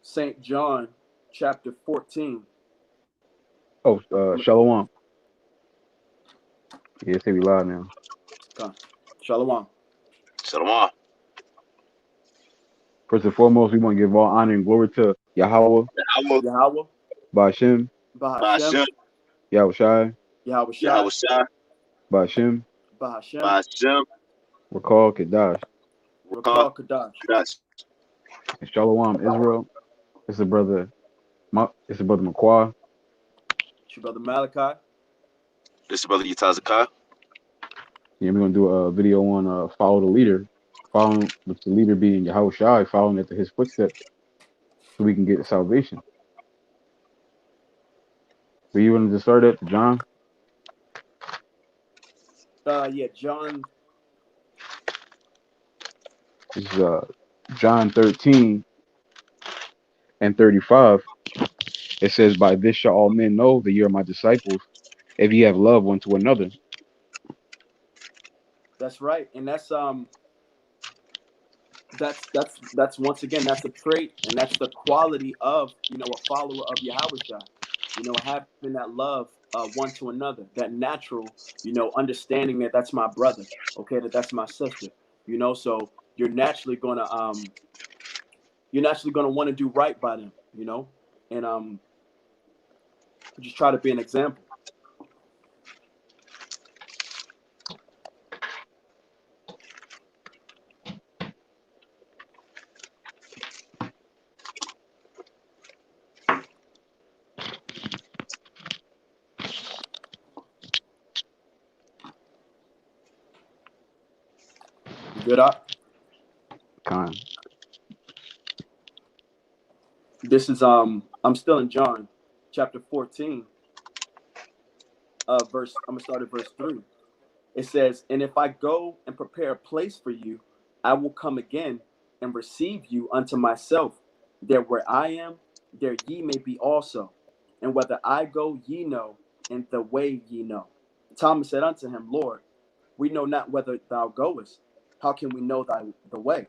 St. John chapter 14. Oh, Shalom. Yeah, say we live now. Come. Shalom. Shalom. First and foremost, we want to give all honor and glory to Yahweh, Yahweh, Yahweh, Ba'ashem, Bahashem, Ba'ashem, Yahweh Shai, Yahweh Shai, Yahweh Shai, Ba'ashem, Bahashem, Ba'ashem, Rakal, Kadash, Rakah, Rakal Kadash. Kadash. and Shalom, Israel. It's a brother, it's a brother Makwa. It's your brother Malachi. This is Brother Yatazakai. Yeah, we're gonna do a video on follow the leader, following with the leader being Yahweh Shai, following after his footsteps, so we can get salvation. So you wanted to start at John? Yeah, John. This is John 13 and 35. It says, "By this shall all men know that you are my disciples, if ye have love one to another." That's right, and that's once again that's a trait, and that's the quality of a follower of Yahweh Shai. Having that love one to another, that natural understanding that that's my brother, okay, that's my sister. So you're naturally gonna want to do right by them, and just try to be an example. You good up? Con. This is I'm still in John chapter 14, verse I'm gonna start at verse 3. It says, "And if I go and prepare a place for you, I will come again and receive you unto myself, that where I am, there ye may be also. And whether I go, ye know, and the way ye know." Thomas said unto him, "Lord, we know not whither thou goest. How can we know the way?"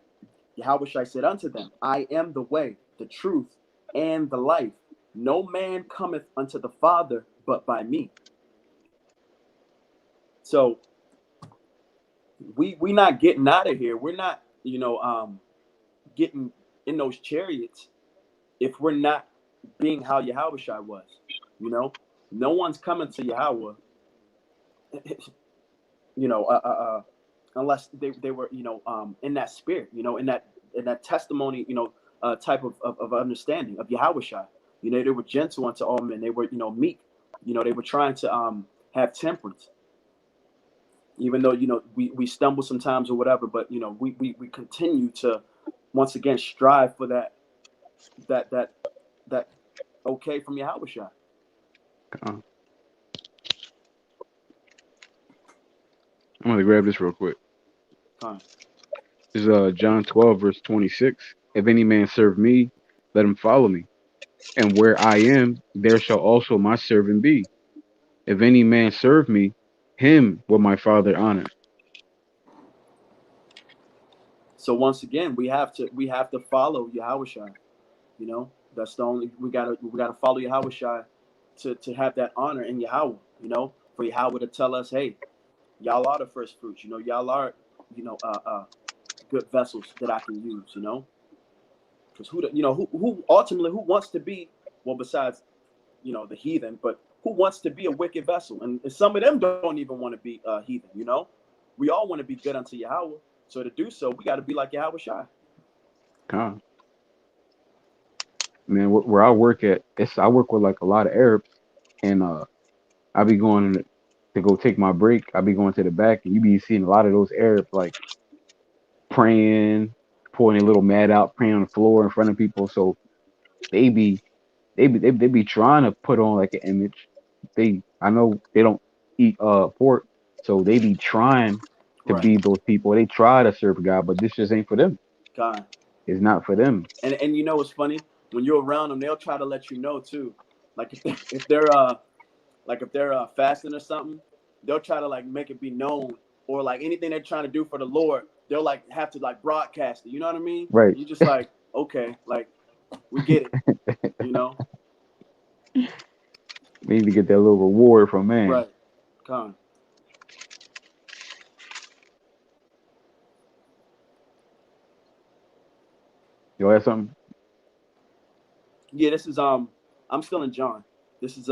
Yahushua said unto them, "I am the way, the truth, and the life. No man cometh unto the Father but by me." So we not getting out of here. We're not, getting in those chariots if we're not being how Yahushua was. No one's coming to Yahweh, you know, unless they were, in that spirit, in that testimony, type of understanding of Yahushua. They were gentle unto all men. They were, meek. They were trying to have temperance, even though we stumble sometimes or whatever. But we continue to once again strive for that okay from Yahushua. Con. I'm gonna grab this real quick. Huh. This is John 12 verse 26. "If any man serve me, let him follow me, and where I am, there shall also my servant be. If any man serve me, him will my Father honor." So once again, we have to follow Yahushua. That's the only we gotta follow Yahushua to have that honor in Yahweh. For Yahweh to tell us, hey, y'all are the first fruits. Y'all are good vessels that I can use. Because who ultimately who wants to be, well, besides the heathen, but who wants to be a wicked vessel? And some of them don't even want to be heathen. We all want to be good unto Yahweh. So to do so, we got to be like Yahweh Shai. Con. Man, where I work at, I work with like a lot of Arabs, and I be going to go take my break. I be going to the back, and you be seeing a lot of those Arabs like praying, pouring a little mat out, praying on the floor in front of people. So they be they be trying to put on like an image. I know they don't eat pork, so they be trying to Right. be those people. They try to serve God, but this just ain't for them. God. It's not for them. And it's funny when you're around them, they'll try to let you know too. Like if they're fasting or something, they'll try to like make it be known, or like anything they're trying to do for the Lord, they'll like have to like broadcast it. You know what I mean? Right. You just like, okay, like We get it, you know. We need to get that little reward from man. Right. Con. You have something? Yeah, this is I'm still in John. This is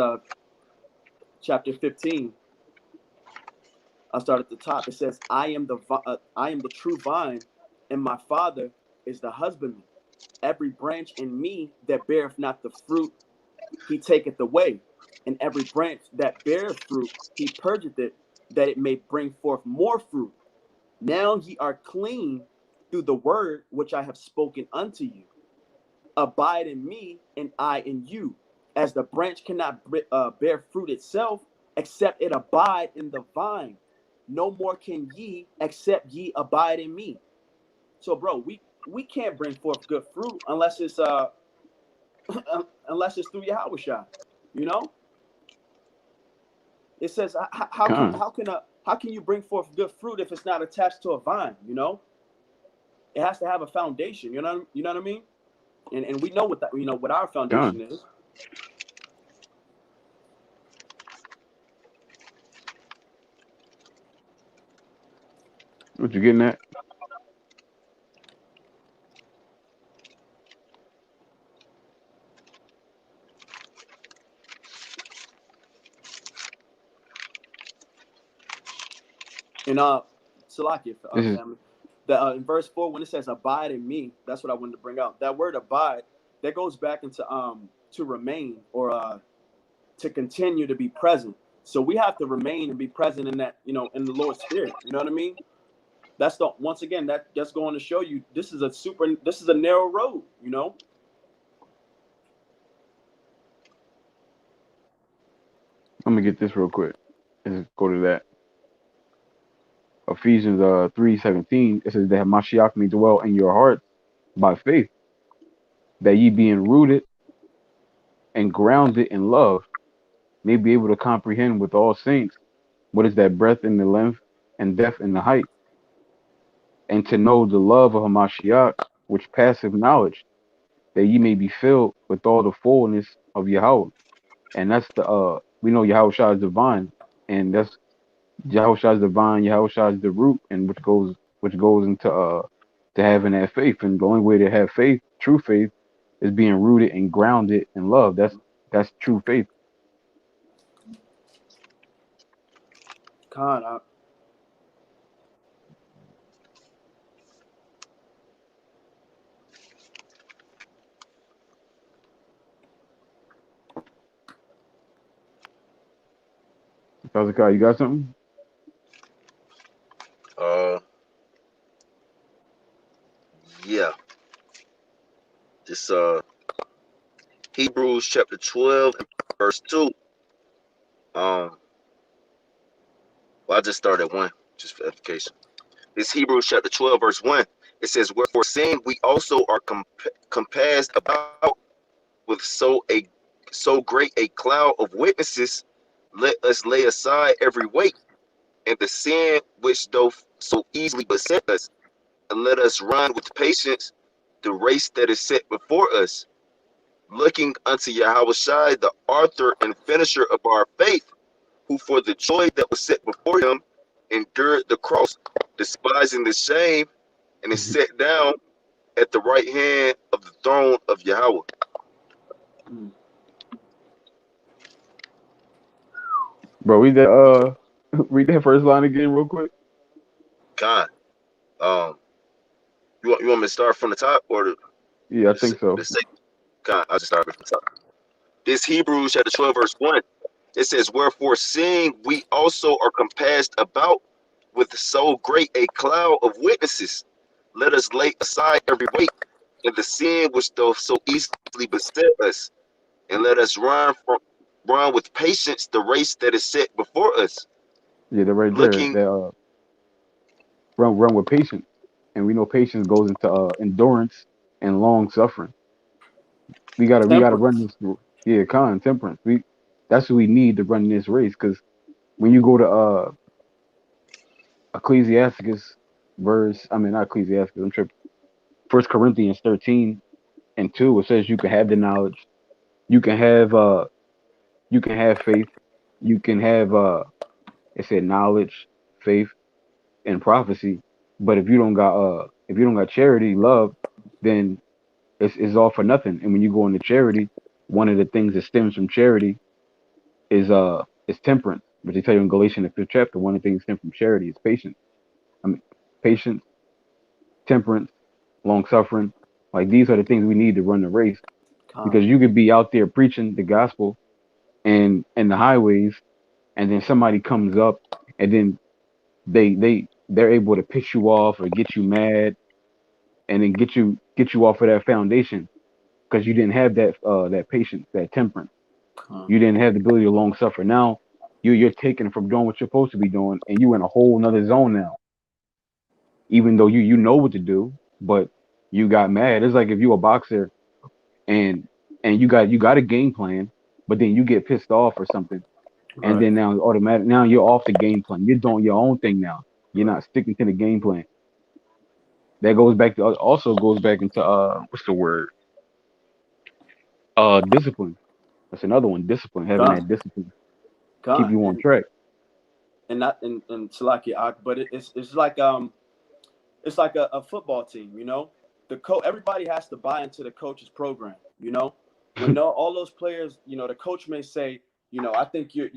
chapter 15. I'll start at the top. It says, I am the true vine, and my Father is the husbandman. Every branch in me that beareth not the fruit, he taketh away. And every branch that beareth fruit, he purgeth it, that it may bring forth more fruit. Now ye are clean through the word which I have spoken unto you. Abide in me, and I in you. As the branch cannot bear fruit itself, except it abide in the vine, no more can ye except ye abide in me. So, bro, we can't bring forth good fruit unless it's unless it's through Yahweh Shai. You know, it says Con. how can you bring forth good fruit if it's not attached to a vine? You know, it has to have a foundation. You know what I mean? And we know what that what our Con. foundation is. What you getting at? And Salakia, This is family. That in verse 4, when it says abide in me, that's what I wanted to bring out. That word abide, that goes back into to remain or to continue to be present. So we have to remain and be present in that, in the Lord's spirit. You know what I mean? That's the once again that's going to show you this is a narrow road, you know. I'm gonna get this real quick. Let's go to that. Ephesians 3:17. It says that Mashiach may dwell in your hearts by faith, that ye being rooted and grounded in love, may be able to comprehend with all saints what is that breadth and the length and depth and the height, and to know the love of Hamashiach, which passeth knowledge, that ye may be filled with all the fullness of Yahweh. And that's the we know Yahweh Shah is divine, and that's Yahweh Shah is divine, Yahweh Shah is the root, and which goes into to having that faith. And the only way to have faith, true faith, is being rooted and grounded in love. That's true faith. Con, I, Tazakai, you got something? Uh, yeah. This Hebrews chapter 12 and verse 2. Well, I just started one, just for edification. This Hebrews chapter 12 verse 1. It says, "Wherefore, seeing we also are compassed about with so great a cloud of witnesses, let us lay aside every weight and the sin which doth so easily beset us, and let us run with patience the race that is set before us, looking unto Yahweh Shai, the author and finisher of our faith, who for the joy that was set before him endured the cross, despising the shame, and is set down at the right hand of the throne of Yahweh." mm. Bro, read that read that first line again real quick. God, um, you want me to start from the top or Yeah, I think so. the second? God, I'll just start from the top. This Hebrews chapter 12 verse 1. It says, "Wherefore, seeing we also are compassed about with so great a cloud of witnesses, let us lay aside every weight and the sin which doth so easily beset us, and let us run with patience the race that is set before us, Yeah, they're right there. looking." They run with patience. And we know patience goes into endurance and long suffering. We gotta run Temperance. this through. Yeah, temperance. That's what we need to run this race. Because when you go to Ecclesiasticus verse, I mean not Ecclesiasticus, I'm tripping. 1 Corinthians 13, And two, it says you can have the knowledge, you can have faith, you can have it said knowledge, faith, and prophecy. But if you don't got charity, love, then it's all for nothing. And when you go into charity, one of the things that stems from charity is temperance. But they tell you in Galatians the fifth chapter, one of the things that stem from charity is patience. I mean, patience, temperance, long suffering. Like these are the things we need to run the race. Con, Because you could be out there preaching the gospel and the highways, and then somebody comes up, and then they're able to piss you off or get you mad, and then get you off of that foundation because you didn't have that patience, that temperance. con, You didn't have the ability to long suffer. Now you're taken from doing what you're supposed to be doing, and you in a whole nother zone now. Even though you know what to do, but you got mad. It's like if you a boxer and you got a game plan, but then you get pissed off or something, and right. then now you're off the game plan. You're doing your own thing now. You're not sticking to the game plan. That goes back to also goes back into what's the word? Discipline. That's another one. Discipline. Having Con, that discipline keep con, you on track. and not and Salaki, but it's like a football team, you know. Everybody has to buy into the coach's program, you know. When all those players, you know, the coach may say, you know, I think you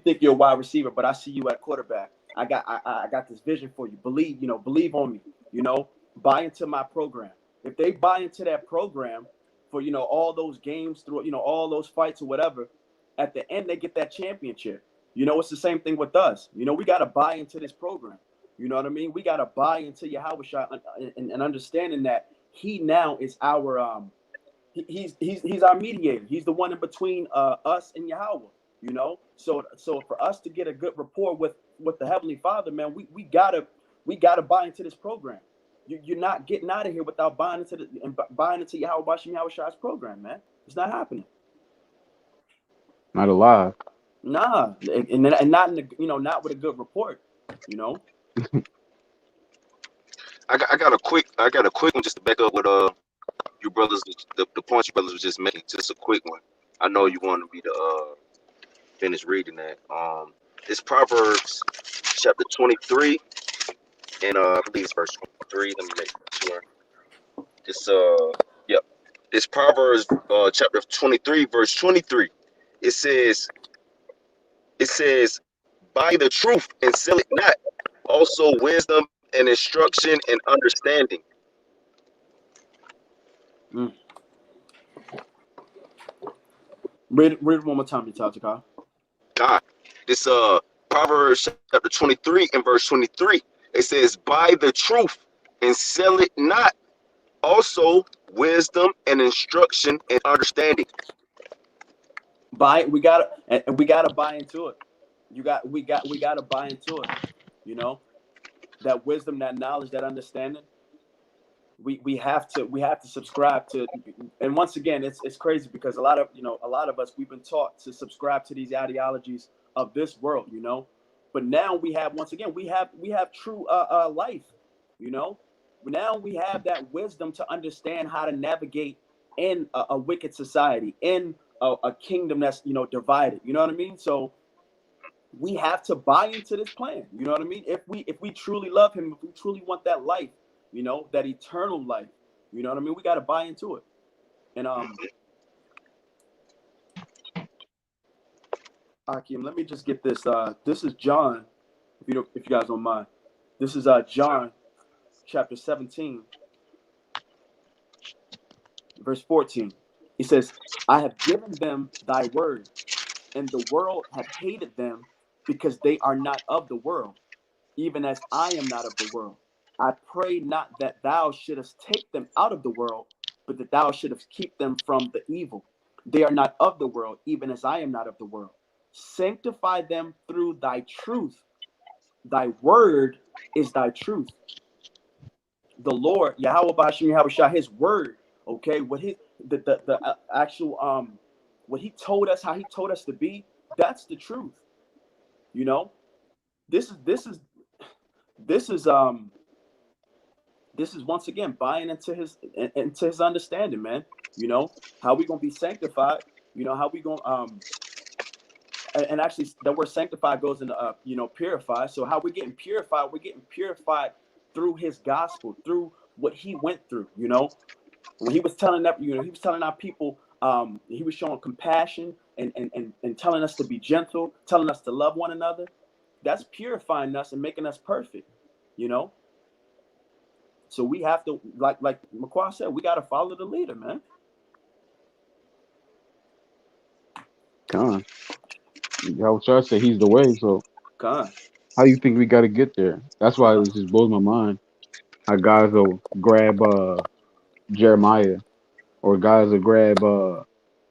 think you're a wide receiver, but I see you at quarterback. I got this vision for you. Believe on me, you know, buy into my program. If they buy into that program for, you know, all those games through, you know, all those fights or whatever, at the end they get that championship. You know, it's the same thing with us. You know, we got to buy into this program. You know what I mean? We got to buy into Yahweh and understanding that he now is our he's our mediator. He's the one in between us and Yahweh. You know, so for us to get a good rapport with the Heavenly Father, man, we gotta buy into this program. You're not getting out of here without buying into Yahweh Bashim Yahweh Shai's program, man. It's not happening. Not alive. Nah, and not in the, you know, not with a good report. You know, I got a quick one just to back up what you brothers the points you brothers was just making. Just a quick one. I know you wanted me to finish reading that. It's Proverbs chapter 23 and I believe it's verse 23. Let me make sure. It's yep. It's Proverbs chapter 23 verse 23. It says buy the truth and sell it not. Also wisdom and instruction and understanding. mm. Read it one more time, Yatachaka. God. This Proverbs chapter 23 and verse 23. It says, buy the truth and sell it not. Also wisdom and instruction and understanding. We gotta buy into it. We gotta buy into it. You know, that wisdom, that knowledge, that understanding. We have to subscribe to. And once again, it's crazy because a lot of us, we've been taught to subscribe to these ideologies of this world, you know. But now we have true life, you know. Now we have that wisdom to understand how to navigate in a wicked society, in a kingdom that's, you know, divided. You know what I mean? So we have to buy into this plan. You know what I mean? If we truly love him, if we truly want that life, you know, that eternal life, you know what I mean? We got to buy into it. And Akim, let me just get this. This is John, if you guys don't mind. This is John chapter 17, verse 14. He says, I have given them thy word, and the world hath hated them because they are not of the world, even as I am not of the world. I pray not that thou shouldest take them out of the world, but that thou shouldest keep them from the evil. They are not of the world, even as I am not of the world. Sanctify them through thy truth. Thy word is thy truth. The Lord, Yahweh Bashim Yahweh Shah, his word, okay, what his the actual what he told us, how he told us to be, that's the truth. You know, this is this is this is this is once again buying into his understanding, man. You know, how we gonna be sanctified? You know, how we gonna and actually the word sanctified goes into purify. So how we getting purified? We're getting purified through His gospel, through what He went through. You know, when He was telling that, He was telling our people, He was showing compassion and telling us to be gentle, telling us to love one another. That's purifying us and making us perfect. You know, so we have to, like McQuarrie said, we got to follow the leader, man. Con. Yahushua said he's the way. So God, how do you think we got to get there? That's why it just blows my mind how guys will grab Jeremiah, or guys will grab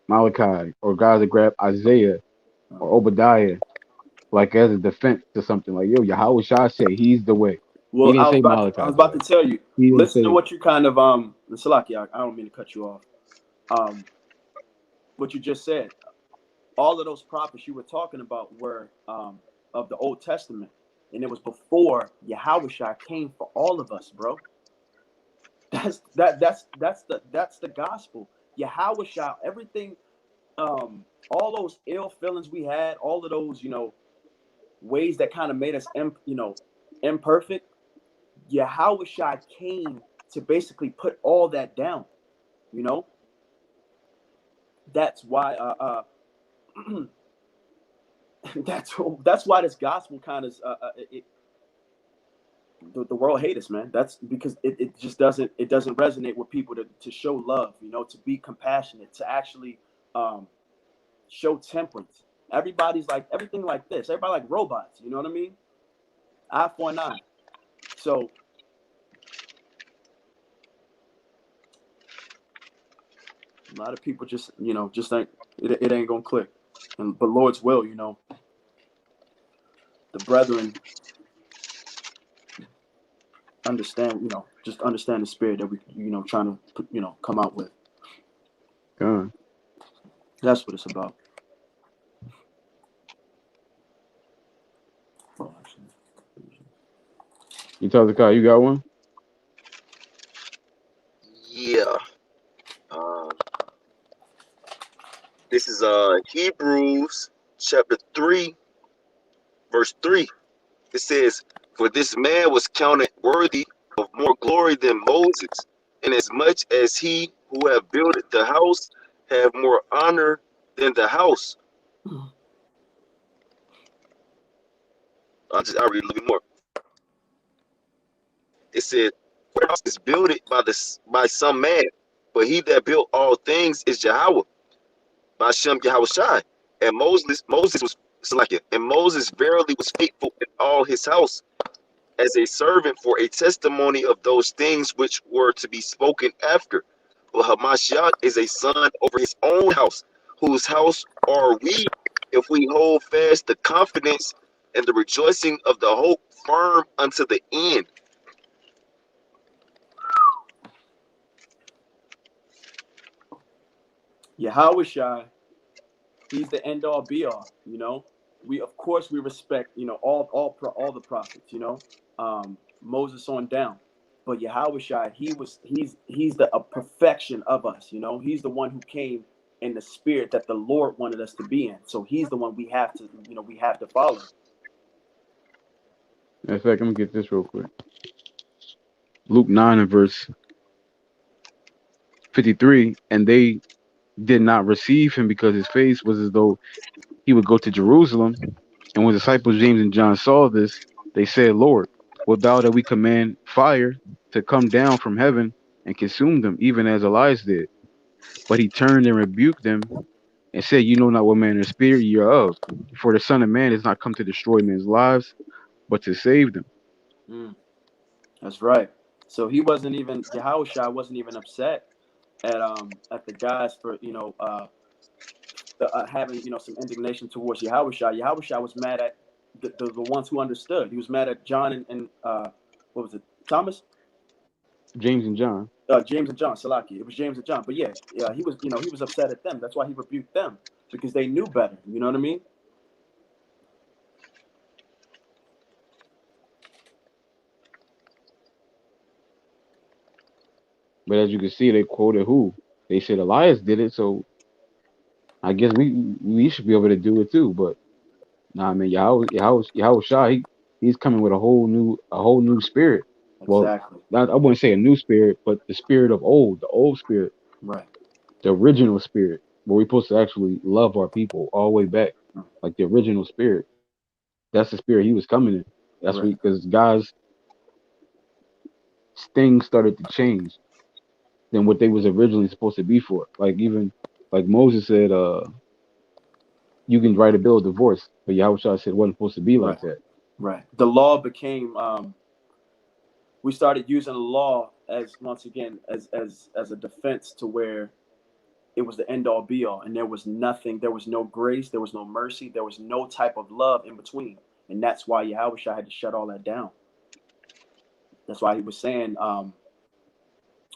Malachi, or guys will grab Isaiah or Obadiah, like as a defense to something. Like, yo, Yahushua said he's the way. He well, didn't say I was Malachi's the about way. to tell you. He didn't Listen to say, what you kind of Salaki, I don't mean to cut you off. What you just said. All of those prophets you were talking about were of the Old Testament, and it was before Yahushua came for all of us, bro. That's the gospel. Yahushua, everything, all those ill feelings we had, all of those, ways that kind of made us, imperfect. Yahushua came to basically put all that down. You know, that's why. That's why this gospel kind of the world hates us, man. That's because it just doesn't resonate with people to show love, to be compassionate, to actually show temperance. Everybody's like everything like this. Everybody like robots. You know what I mean? Eye for an eye. So a lot of people just think it ain't gonna click. But Lord's will, the brethren understand, just understand the spirit that we, trying to, come out with. God. That's what it's about. You tell the guy you got one? Yeah. Um, this is Hebrews chapter 3, verse 3. It says, "For this man was counted worthy of more glory than Moses, inasmuch as he who have built the house have more honor than the house." I'll read a little bit more. It said, "For the house is built by some man, but he that built all things is Yahweh, by Shem Yahushai. And Moses verily was faithful in all his house, as a servant for a testimony of those things which were to be spoken after. But Hamashiach is a son over his own house, whose house are we, if we hold fast the confidence and the rejoicing of the hope firm unto the end." Yahushua, he's the end all be all. We of course we respect all the prophets. Moses on down, but Yahushua, he's the perfection of us. He's the one who came in the spirit that the Lord wanted us to be in. So he's the one we have to follow. In fact, I'm gonna get this real quick. Luke 9 and verse 53, and they did not receive him because his face was as though he would go to Jerusalem. And when the disciples James and John saw this, they said, Lord, wilt thou that we command fire to come down from heaven and consume them, even as Elias did? But he turned and rebuked them and said, you know not what manner of spirit ye are of, for the Son of Man is not come to destroy men's lives, but to save them. That's right. So Yahushua wasn't even upset at the guys for having some indignation towards Yahushua. Yahushua was mad at the ones who understood. He was mad at John and what was it, Thomas? James and John. James and John, Salaki. It was James and John. But yeah, he was upset at them. That's why he rebuked them, because they knew better. You know what I mean? But as you can see, they quoted who? They said Elias did it, so I guess we should be able to do it too. But nah, man, Yahweh Shai, he's coming with a whole new spirit. Well, Exactly. not, I wouldn't say a new spirit, but the spirit of old, the old spirit, Right. the original spirit, where we're supposed to actually love our people all the way back, like the original spirit. That's the spirit he was coming in. That's Right. because God's things started to change than what they was originally supposed to be for. Like even like Moses said, you can write a bill of divorce, but Yahweh Shai said it wasn't supposed to be like Right. that. Right. The law became. We started using the law as once again as a defense to where it was the end all be all, and there was nothing. There was no grace. There was no mercy. There was no type of love in between, and that's why Yahweh Shai had to shut all that down. That's why he was saying,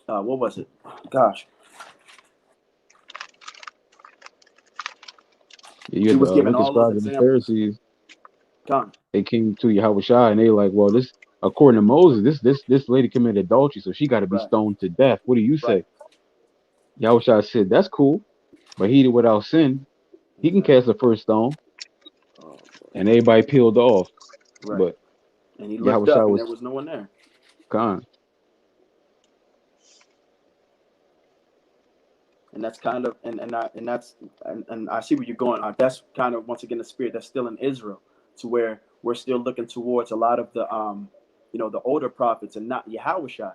what was it? Gosh, You he had was the giving wicked all those scribes and the examples. Pharisees. Gone. They came to Yahweh Shai and they like, well, this according to Moses, this lady committed adultery, so she got to be Right. stoned to death. What do you Right. say? Yahweh Shai said, that's cool, but he did without sin. He can Exactly. cast the first stone, Oh, and everybody peeled off. right. But And he Yahweh looked Shai up, and was there was no one there. gone. And that's kind of and I see where you're going. That's kind of once again the spirit that's still in Israel, to where we're still looking towards a lot of the the older prophets and not Yahushua.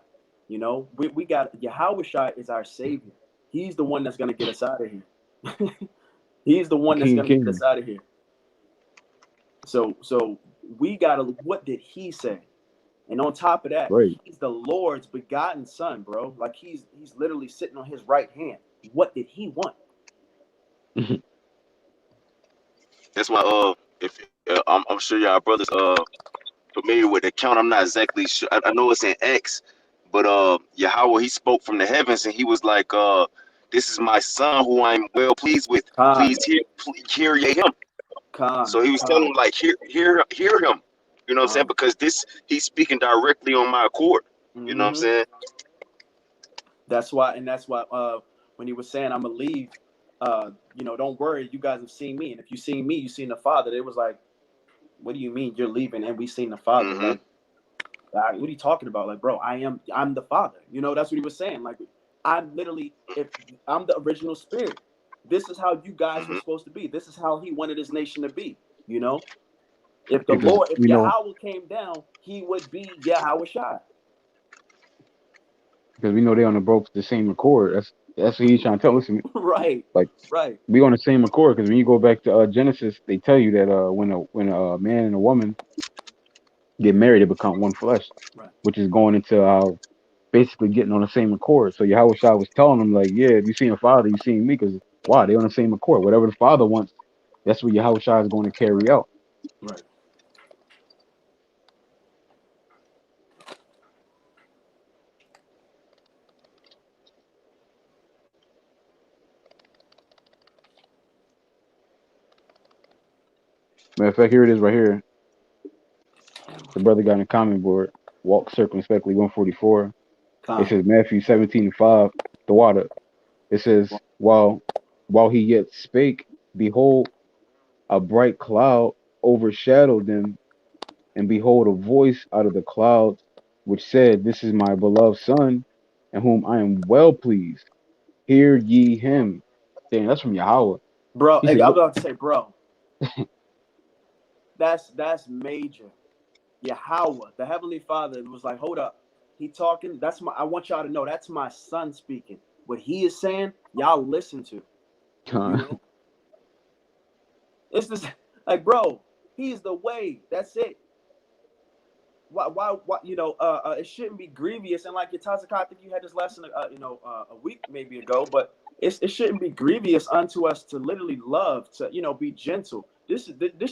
We got Yahushua is our savior. He's the one that's gonna get us out of here. He's the The one that's King of gonna get us Kings. out of here. So we gotta. What did he say? And on top of that, Right. he's the Lord's begotten son, bro. Like he's literally sitting on his right hand. What did he want? That's why if I'm sure y'all brothers familiar with the count. I'm not exactly sure. I know it's in X, but Yahweh, he spoke from the heavens and he was like, this is my son who I'm well pleased with. Khan, Please hear ye him. Khan, So he was telling Khan. him like hear him. You know what I'm saying? Because this he's speaking directly on my accord. You know what I'm Mm-hmm. saying? That's why when he was saying I'm gonna leave, don't worry, you guys have seen me, and if you seen me, you seen the Father. It was like, what do you mean you're leaving and we seen the Father? Mm-hmm. Like, what are you talking about? Like, bro, I'm the Father. That's what he was saying. Like, I'm literally, if I'm the original spirit, this is how you guys were Mm-hmm. supposed to be. This is how he wanted his nation to be. If the Because Lord, if we know Yahweh came down, he would be Yahweh Shai. because we know they on the boat the same accord. That's what he's trying to tell us. Right, Like right, we on the same accord because when you go back to Genesis, they tell you that when a man and a woman get married, they become one flesh, right. which is going into basically getting on the same accord. So Yahweh Shai was telling them like, yeah, if you seen the Father, you seen me, because why? They on the same accord. Whatever the Father wants, that's what Yahweh Shai is going to carry out. Right. Matter of fact, here it is right here. The brother got in the comment board. Walk circumspectly 144. It Khan. says Matthew 17:5. The water. It says while he yet spake, behold, a bright cloud overshadowed them, and behold, a voice out of the clouds which said, this is my beloved son, in whom I am well pleased. Hear ye him. Damn, that's from Yahweh. Bro, He hey, said, I'm look, about to say, bro, that's major. Yahweh, the Heavenly Father, was like, hold up. He talking. I want y'all to know that's my son speaking. What he is saying, y'all listen to. You know? It's just like, bro, he's the way. That's it. Why, it shouldn't be grievous. And like your Tazaka, I think you had this lesson, a week maybe ago, but it shouldn't be grievous unto us to literally love, to, be gentle. This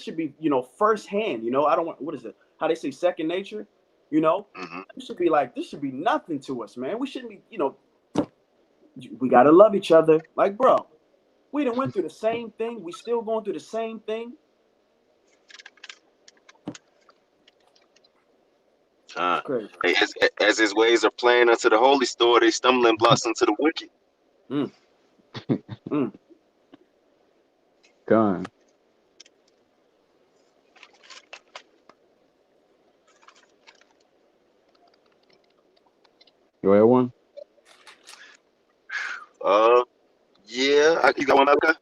should be, firsthand, I don't want, what is it? How they say second nature, Mm-hmm. it should be like, this should be nothing to us, man. We shouldn't be, we got to love each other. Like, bro, we done went through the same thing. We still going through the same thing. It's crazy. Hey, as his ways are playing unto the holy store, they stumbling blocks unto the wicked. Mm. Mm. Gone. You had one? Yeah, you got one, Malachi?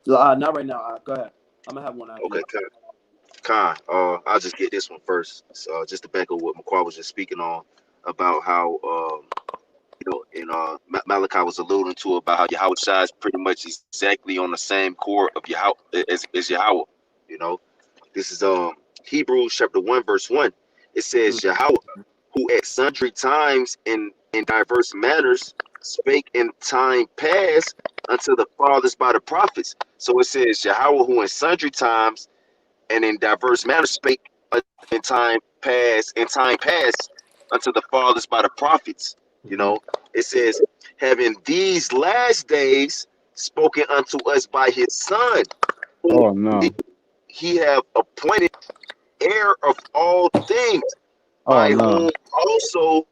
Not right now. Go ahead. I'm gonna have one after Okay, you. Khan. I'll just get this one first. So, just to back up what McQuarrie was just speaking on about how and Malachi was alluding to about how Yahweh Shai is pretty much exactly on the same core of Yahweh as Yahweh. You know, this is Hebrews chapter 1 verse 1. It Mm. says Yahweh, who at sundry times in diverse manners spake in time past unto the fathers by the prophets. So it says Yahweh, who in sundry times and in diverse manners spake in time past unto the fathers by the prophets. You Mm-hmm. know, it says, having these last days spoken unto us by his son, whom Oh no. he have appointed heir of all things, Oh by no. whom also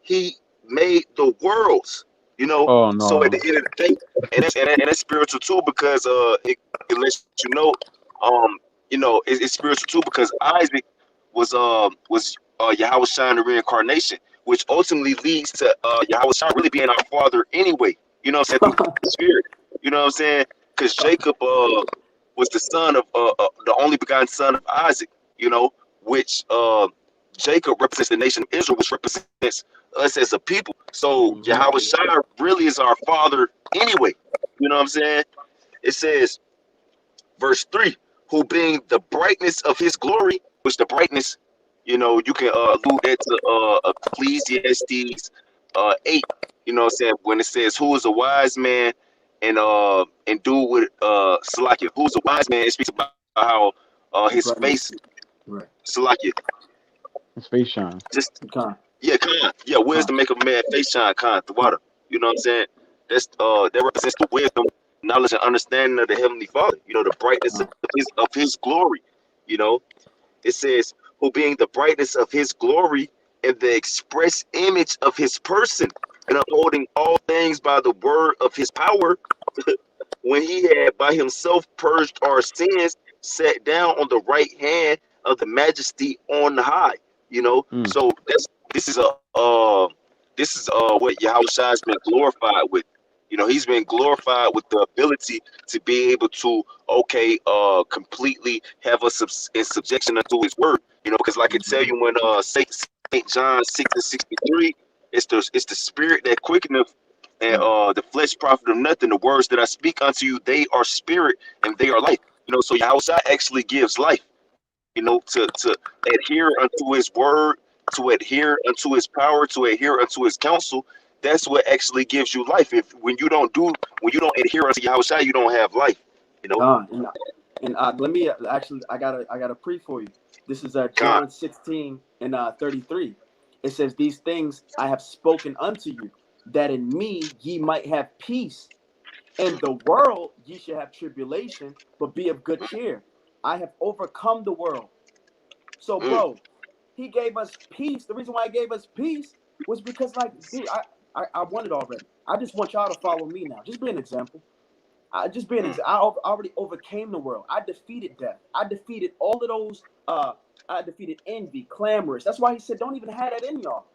he made the worlds. You know, Oh so at no. the end of the day, and that's spiritual too, because it lets you know, it's spiritual too, because Isaac was Yahweh Shine the reincarnation, which ultimately leads to Yahweh Shine really being our father anyway. You know what I'm saying, through the spirit. You know what I'm saying? Because Jacob was the son of the only begotten son of Isaac. You know, which Jacob represents the nation of Israel, which represents us as a people. So Mm-hmm. Yahweh Shai really is our father anyway. You know what I'm saying? It says, verse 3, who being the brightness of his glory, which the brightness, you can allude that to Ecclesiastes 8. You know what I'm saying? When it says, who is a wise man and do with Salakia, who's a wise man, it speaks about how The his brightness. face, Right. Salakia, His face shine. just Con. yeah, Khan. Yeah, Con. wisdom make a man face shine, Khan, the Con. water. You know what I'm saying? That represents the wisdom, knowledge, and understanding of the Heavenly Father. You know, the brightness Con. of his glory. You know, it says, who being the brightness of his glory and the express image of his person, and upholding all things by the word of his power, when he had by himself purged our sins, sat down on the right hand of the majesty on high. You know, Mm. so this is a what Yahweh Shai has been glorified with. You know, he's been glorified with the ability to be able to completely have us in subjection unto his word. You know, because like I tell Mm-hmm. you, when Saint John 6:63, it's the spirit that quickeneth, and Right. the flesh profit of nothing. The words that I speak unto you, they are spirit and they are life. You know, so Yahweh actually gives life. You know, to adhere unto his word, to adhere unto his power, to adhere unto his counsel. That's what actually gives you life. When you don't adhere unto Yahweh, you don't have life. You know, Con. And let me actually, I got a pre for you. This is God. John 16 and 33. It says, "These things I have spoken unto you, that in me ye might have peace. In the world ye shall have tribulation, but be of good cheer. I have overcome the world." So, Mm, bro, he gave us peace. The reason why he gave us peace was because, like, dude, I won it already. I just want y'all to follow me now. Just be an example. mm, I already overcame the world. I defeated death. I defeated all of those. I defeated envy, clamorous. That's why he said, "Don't even have that in y'all."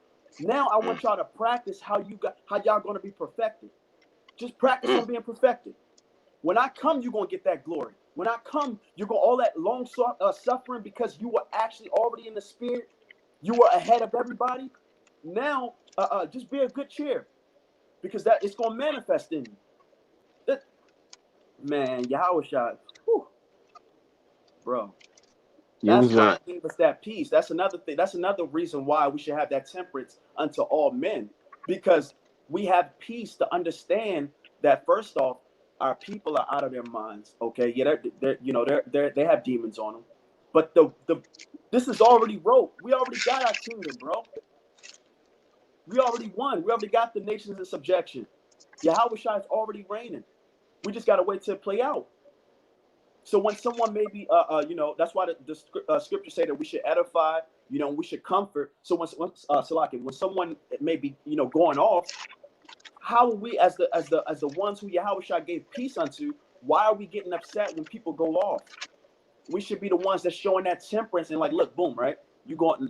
Now I mm, want y'all to practice how y'all going to be perfected. Just practice mm, on being perfected. When I come, you're gonna get that glory. When I come, you're gonna all that long suffering because you were actually already in the spirit. You were ahead of everybody. Now, just be a good cheer because that it's gonna manifest in you. That man, Yahweh Shai, bro. You That's was why God. he gave us that peace. That's another thing. That's another reason why we should have that temperance unto all men, because we have peace to understand that first off, our people are out of their minds. Okay, yeah, they have demons on them, but the this is already wrote. We already got our kingdom, bro. We already won. We already got the nations in subjection. Yahweh Shai is already reigning. We just gotta wait till it play out. So when someone maybe, that's why the scriptures say that we should edify, we should comfort. So when Salaki, when someone may be, going off, how are we as the ones who Yahushua gave peace unto? Why are we getting upset when people go off? We should be the ones that's showing that temperance and like, look, boom, right? You going,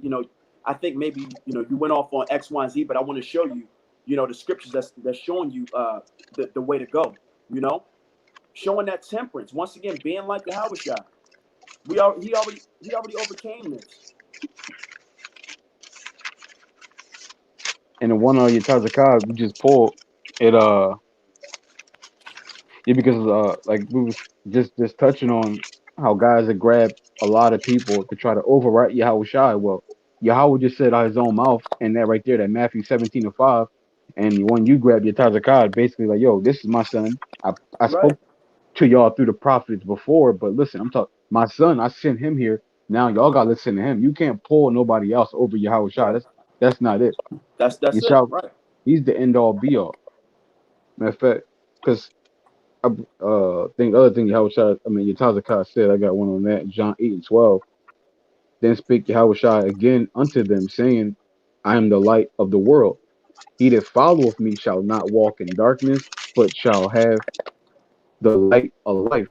I think maybe you went off on X, Y, and Z, but I want to show you, the scriptures that's showing you the way to go, showing that temperance. Once again, being like Yahushua. He already overcame this. And the one your Tazakah we just pulled it yeah, because like we was just touching on how guys have grabbed a lot of people to try to overwrite Yahweh Shai. Well, Yahweh just said out his own mouth and that right there, that Matthew 17:5, and when you grab your Tazakah, basically like, yo, this is my son. I Right. spoke to y'all through the prophets before, but listen, I'm talking my son, I sent him here. Now y'all gotta listen to him. You can't pull nobody else over Yahweh Shai. Right. That's not it. That's it. Yeshua, Right. he's the end all be all. Matter of fact, because think the other thing Yahushua, Yatazakah said, I got one on that, John 8:12. Then spake Yahushua again unto them, saying, I am the light of the world. He that followeth me shall not walk in darkness, but shall have the light of life.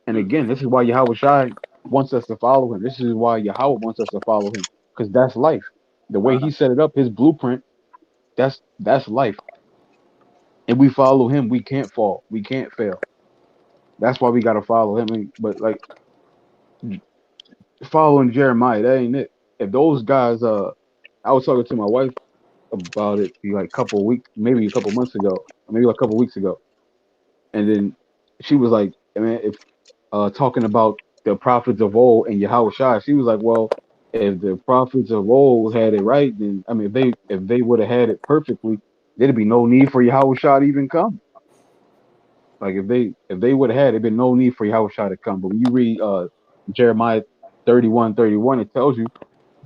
And Mm. again, this is why Yahushua wants us to follow him. This is why Yahweh wants us to follow him, because that's life. The way he set it up, his blueprint, that's life. If we follow him, we can't fall. We can't fail. That's why we gotta follow him. But like following Jeremiah, that ain't it. If those guys, I was talking to my wife about it like a couple of weeks, maybe a couple of months ago, maybe like a couple of weeks ago, and then she was like, man, if talking about the prophets of old and Yahweh Shai, she was like, well, if the prophets of old had it right, then I mean, if they would have had it perfectly, there'd be no need for Yahweh Shai to even come. Like if they would have had it, been no need for Yahweh Shai to come. But when you read Jeremiah 31:31, it tells you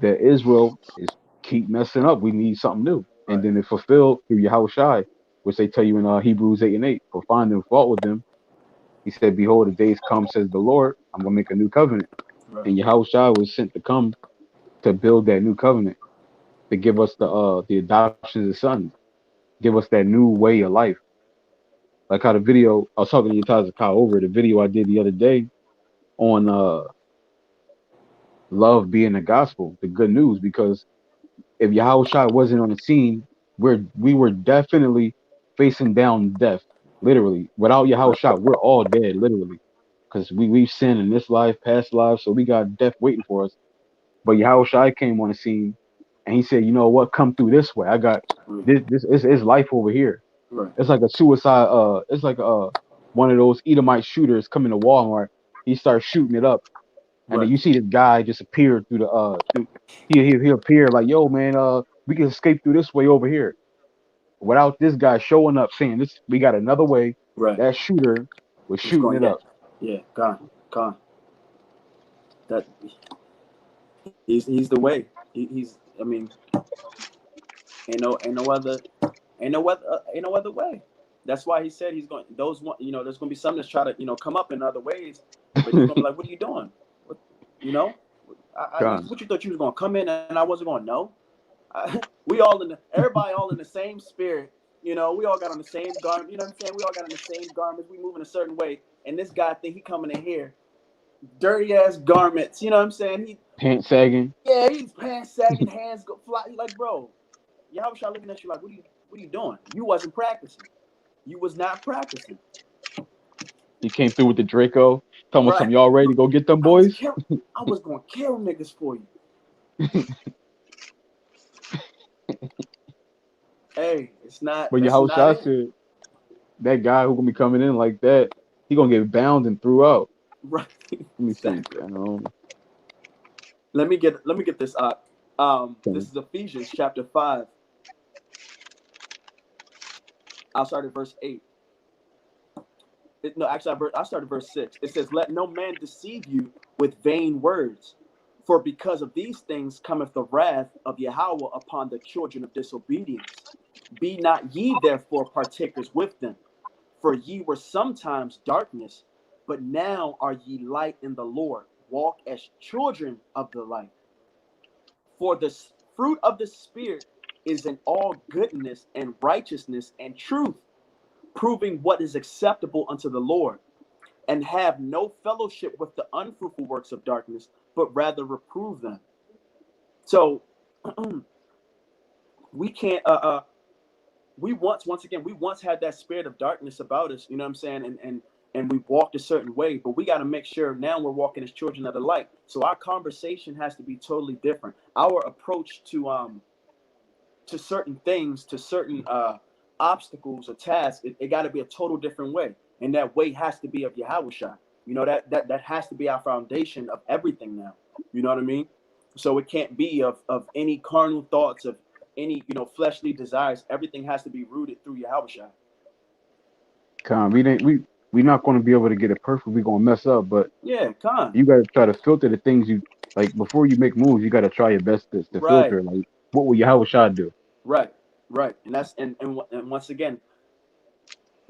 that Israel is keep messing up. We need something new. And Right. then it fulfilled through Yahweh Shai, which they tell you in Hebrews 8:8, for finding fault with them. He said, behold, the days come, says the Lord, I'm gonna make a new covenant. Right. And Yahweh Shai was sent to come to build that new covenant, to give us the adoption as sons, give us that new way of life. Like how the video I was talking to Yataza Kyle over the video I did the other day on love being the gospel, the good news, because if Yahweh Shai wasn't on the scene, we were definitely facing down death, literally. Without Yahweh Right. Shai, we're all dead, literally, because we've sinned in this life, past lives, so we got death waiting for us. But Yahweh Shai came on the scene, and he said, "You know what? Come through this way. I got this is life over here. Right. It's like a suicide. It's like one of those Edomite shooters coming to Walmart. He starts shooting it up, and then Right. you see this guy just appear through he appear like, yo man, we can escape through this way over here, without this guy showing up saying this, we got another way. Right. That shooter was It's shooting going, it yeah. up. Yeah. Gone. That he's the way. He's. I mean, ain't no other way. That's why he said he's going. Those one, there's going to be some that's try to, come up in other ways, but he's going to be like, what are you doing? What, you know, Con, what you thought you was going to come in and I wasn't going to know? Everybody all in the same spirit. We all got on the same garment. You know what I'm saying? We all got on the same garments. We move in a certain way. And this guy think he coming in here, dirty ass garments. You know what I'm saying? pants sagging. He's pants sagging, hands go fly. Like, bro, Yahushua looking at you like, what are you doing? You wasn't practicing. You was not practicing. He came through with the Draco. Talking about Right. something. Y'all ready to go get them boys? I was going to kill niggas for you. Hey, But that's Yahweh not Shai it. said that guy who gonna be coming in like that, he gonna get bound and threw out. Right. Let me see. Exactly. Let me get this up. This is Ephesians chapter 5. I'll start at verse 8. I started verse 6. It says, let no man deceive you with vain words, for because of these things cometh the wrath of Yahweh upon the children of disobedience. Be not ye therefore partakers with them, for ye were sometimes darkness, but now are ye light in the Lord. Walk as children of the light. For the fruit of the Spirit is in all goodness and righteousness and truth, proving what is acceptable unto the Lord, and have no fellowship with the unfruitful works of darkness, but rather reprove them. So we can't we once had that spirit of darkness about us, you know what I'm saying? And we walked a certain way, but we got to make sure now we're walking as children of the light. So our conversation has to be totally different. Our approach to certain things, to certain obstacles or tasks, it got to be a total different way. And that way has to be of Yahushua. You know, that has to be our foundation of everything now. You know what I mean? So it can't be of any carnal thoughts, of any, you know, fleshly desires. Everything has to be rooted through Yahushua. We're not going to be able to get it perfect. We're going to mess up, but Yeah, you got to try to filter the things you like before you make moves. You got to try your best to right, filter. Like, what will Yahushua do? right. And that's and once again,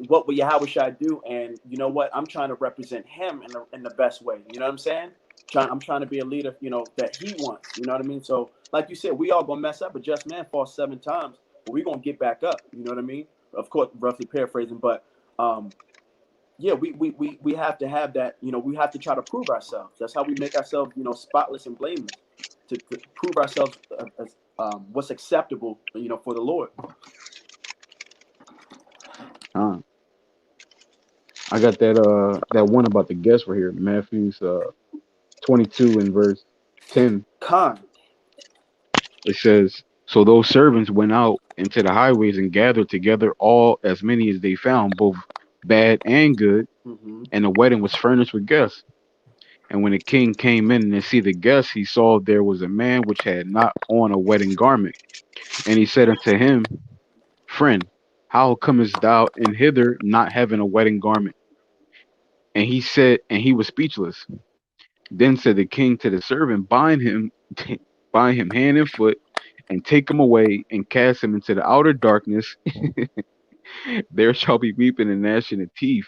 what will Yahushua do? And you know what? I'm trying to represent him in the best way. You know what I'm saying? I'm trying to be a leader, you know, that he wants. You know what I mean? So, like you said, we all gonna mess up. A just man falls 7 times, but we gonna get back up. You know what I mean? Of course, roughly paraphrasing, but yeah, we have to have that. You know, we have to try to prove ourselves. That's how we make ourselves, you know, spotless and blameless. To prove ourselves as what's acceptable, you know, for the Lord. I got that one about the guest right here, Matthew's 22 and verse 10. It says, "So those servants went out into the highways and gathered together all as many as they found, both bad and good, and the wedding was furnished with guests. And when the king came in and see the guests, he saw there was a man which had not on a wedding garment. And he said unto him, Friend, how comest thou in hither not having a wedding garment? And he said, and he was speechless. Then said the king to the servant, Bind him, bind him hand and foot, and take him away and cast him into the outer darkness. There shall be weeping and gnashing of teeth.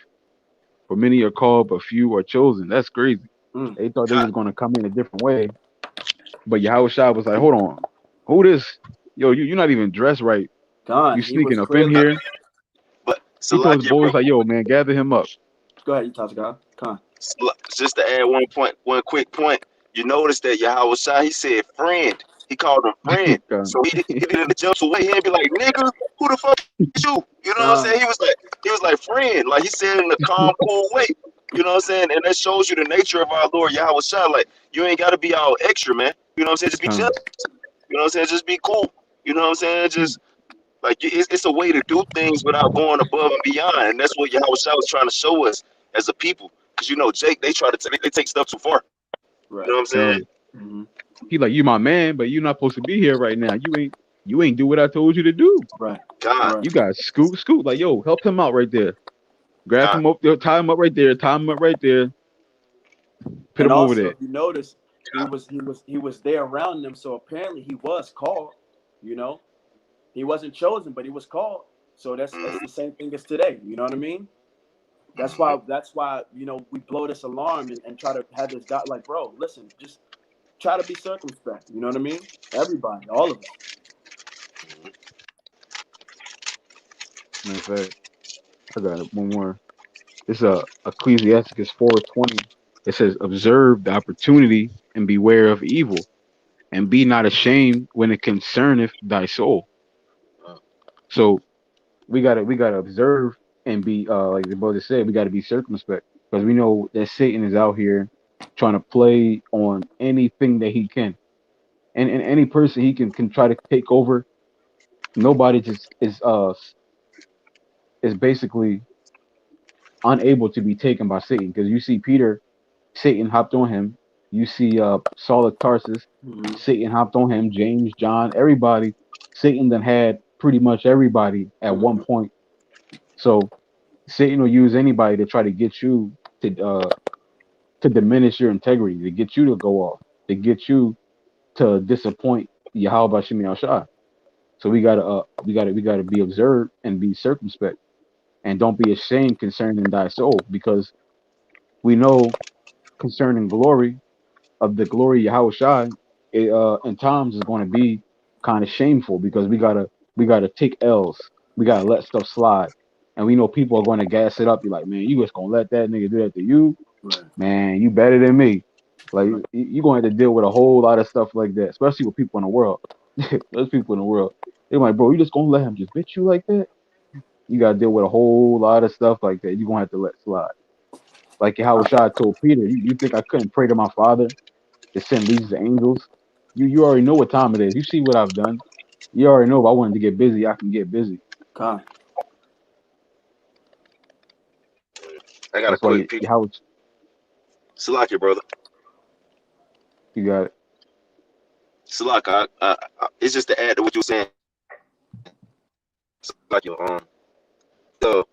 For many are called, but few are chosen." That's crazy. They thought they was going to come in a different way. But Yahushua was like, hold on. Who this? Yo, you're not even dressed right. You sneaking up in here. But he told his boys, like, yo, man, gather him up. Go ahead, you talk to God. Just to add one quick point. You notice that Yahushua, he said friend. He called him friend. So he didn't jump away. He'd be like, nigga, who the fuck is you? You know what I'm saying? He was like friend. Like he said in a calm, cool way. You know what I'm saying? And that shows you the nature of our Lord Yahushua. Like, you ain't gotta be all extra, man. You know what I'm saying? Just be chill. You know what I'm saying? Just be cool. You know what I'm saying? Just like it's a way to do things without going above and beyond. And that's what Yahushua was trying to show us as a people. Because you know, Jake, they take stuff too far. Right. You know what I'm saying? He like, you my man, but you're not supposed to be here right now. You ain't do what I told you to do. Right. God. You guys scoot. Like, yo, help him out right there. Grab him up there, tie him up right there, put him over there. If you notice, he was there around them, so apparently he was called. You know, he wasn't chosen, but he was called. So that's the same thing as today. You know what I mean? That's why you know, we blow this alarm and try to have this God, like, bro, listen, just try to be circumspect. You know what I mean? Everybody, all of us. In fact, I got one more. It's Ecclesiasticus 4:20. It says, "Observe the opportunity and beware of evil, and be not ashamed when it concerneth thy soul." So we gotta observe and be like the brother said, we gotta be circumspect, because we know that Satan is out here trying to play on anything that he can, and any person he can try to take over. Nobody just is basically unable to be taken by Satan, because you see Peter, Satan hopped on him. You see Saul of Tarsus, Satan hopped on him. James, John, everybody. Satan then had pretty much everybody at one point. So Satan will use anybody to try to get you to diminish your integrity, to get you to go off, to get you to disappoint Yahweh Bashim Yahshua. So we gotta be observed and be circumspect, and don't be ashamed concerning thy soul, because we know concerning glory of the glory of Yahushua, in times is going to be kind of shameful because we gotta take L's. We gotta let stuff slide. And we know people are going to gas it up. You're like, man, you just gonna let that nigga do that to you? Right. Man, you better than me. Like Right. you're gonna have to deal with a whole lot of stuff like that, especially with people in the world. Those people in the world, they're like, bro, you just gonna let him just bitch you like that? You gotta deal with a whole lot of stuff like that. You're gonna have to let slide. Like how Con. Shad told Peter, you think I couldn't pray to my father to send legions of angels? You already know what time it is. You see what I've done. You already know if I wanted to get busy, I can get busy. Con. I got a That's why quick peek. how Salaki, brother. you got it. Salaki, it's just to add to what you were saying. Salaki, the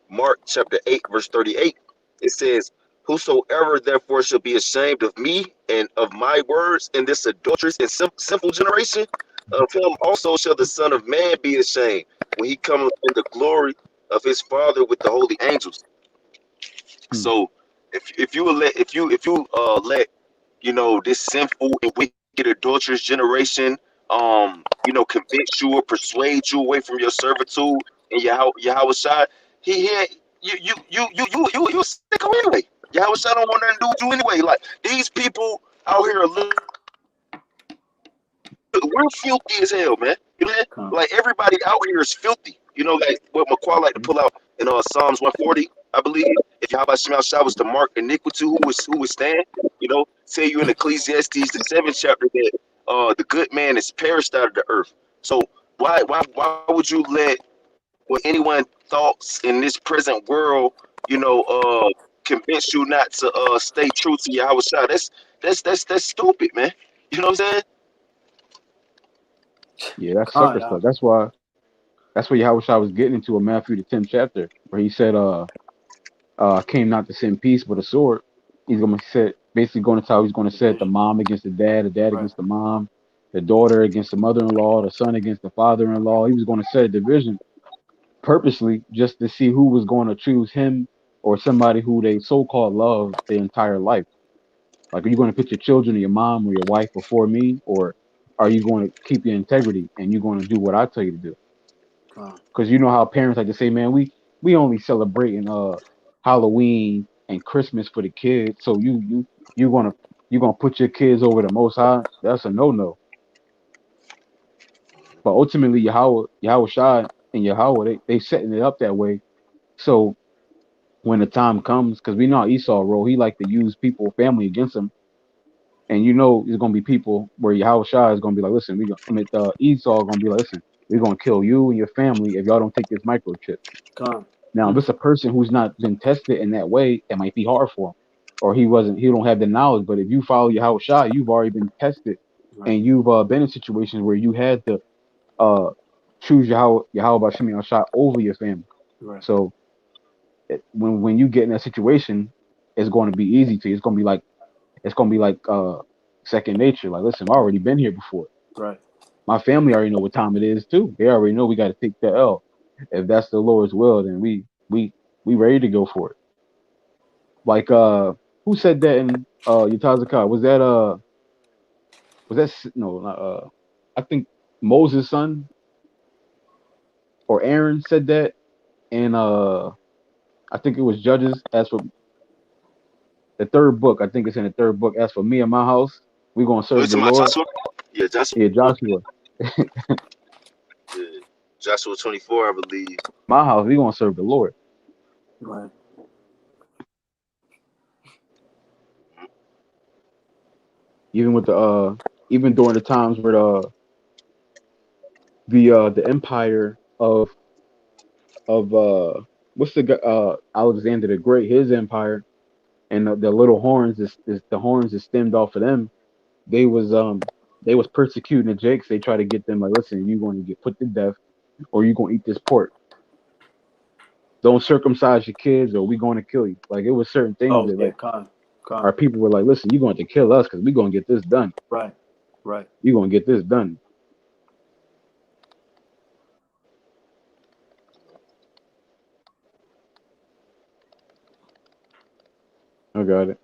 Mark chapter 8, verse 38, it says, whosoever therefore shall be ashamed of me and of my words in this adulterous and sinful generation, of him also shall the Son of Man be ashamed when he cometh in the glory of his Father with the holy angels. Hmm. So if you will let let this sinful and wicked adulterous generation convince you or persuade you away from your servitude and Yahweh Shai, he you sicko anyway. Yahweh Shai don't want nothing to do with you anyway. Like these people out here we're filthy as hell, man. You know, Con. like everybody out here is filthy. You know, like what McQuarrie like to pull out in Psalms 140, I believe. If Yahweh Shai was to mark iniquity, who would stand? Tell you in Ecclesiastes the 7th chapter that the good man is perished out of the earth. So why would you let anyone thoughts in this present world, convince you not to stay true to Yahweh Shai? That's stupid, man. You know what I'm saying? Yeah, that's Con. sucker stuff. That's what Yahweh Shai was getting into in Matthew the 10th chapter, where he said, came not to send peace but a sword. He's gonna set basically going to tell he's gonna set the Division. mom against the dad Right. against the mom, the daughter against the mother-in-law, the son against the father-in-law. He was gonna set a division purposely just to see who was going to choose him or somebody who they so-called love their entire life. Like, are you going to put your children or your mom or your wife before me, or are you going to keep your integrity and you're going to do what I tell you to do? Con. Because you know how parents like to say, man, we only celebrating Halloween and Christmas for the kids, so you gonna you gonna put your kids over the Most High? That's a no. But ultimately, Yahweh Shai and Yahweh, they setting it up that way. So when the time comes, because we know how Esau roll, he like to use people, family against him. And there's gonna be people where Yahweh Shai is gonna be like, listen, Esau gonna be like, listen, we're gonna kill you and your family if y'all don't take this microchip. Con. Now, if it's a person who's not been tested in that way, it might be hard for him, or he don't have the knowledge. But if you follow Yahweh Shai, you've already been tested, Right. and you've been in situations where you had to choose Yahweh Bashim Yahweh over your family. Right. So when you get in that situation, it's going to be easy to you. It's gonna be like second nature. Like, listen, I've already been here before. Right. My family already know what time it is too. They already know we got to take the L. If that's the Lord's will, then we ready to go for it. Like who said that in Yatazakah? No, not, I think Moses' son or Aaron said that, and I think it was Judges. As for the third book, I think it's in the third book. As for me and my house, we gonna Oh, you serve the talking about Lord. Joshua? Yeah, Joshua. Yeah, Joshua, Yeah. Joshua 24, I believe. my house, we gonna serve the Lord. Right. Even with even during the times where the empire of what's Alexander the Great, his empire, and the little horns is the horns is stemmed off of them. They was they was persecuting the Jakes. They try to get them like, listen, you're going to get put to death, or you're going to eat this pork. Don't circumcise your kids, or we going to kill you. Like, it was certain things Oh that, yeah. like, Con. our Con. people were like, listen, you're going to kill us because we're going to get this done. Right. Right. You're going to get this done. I got it.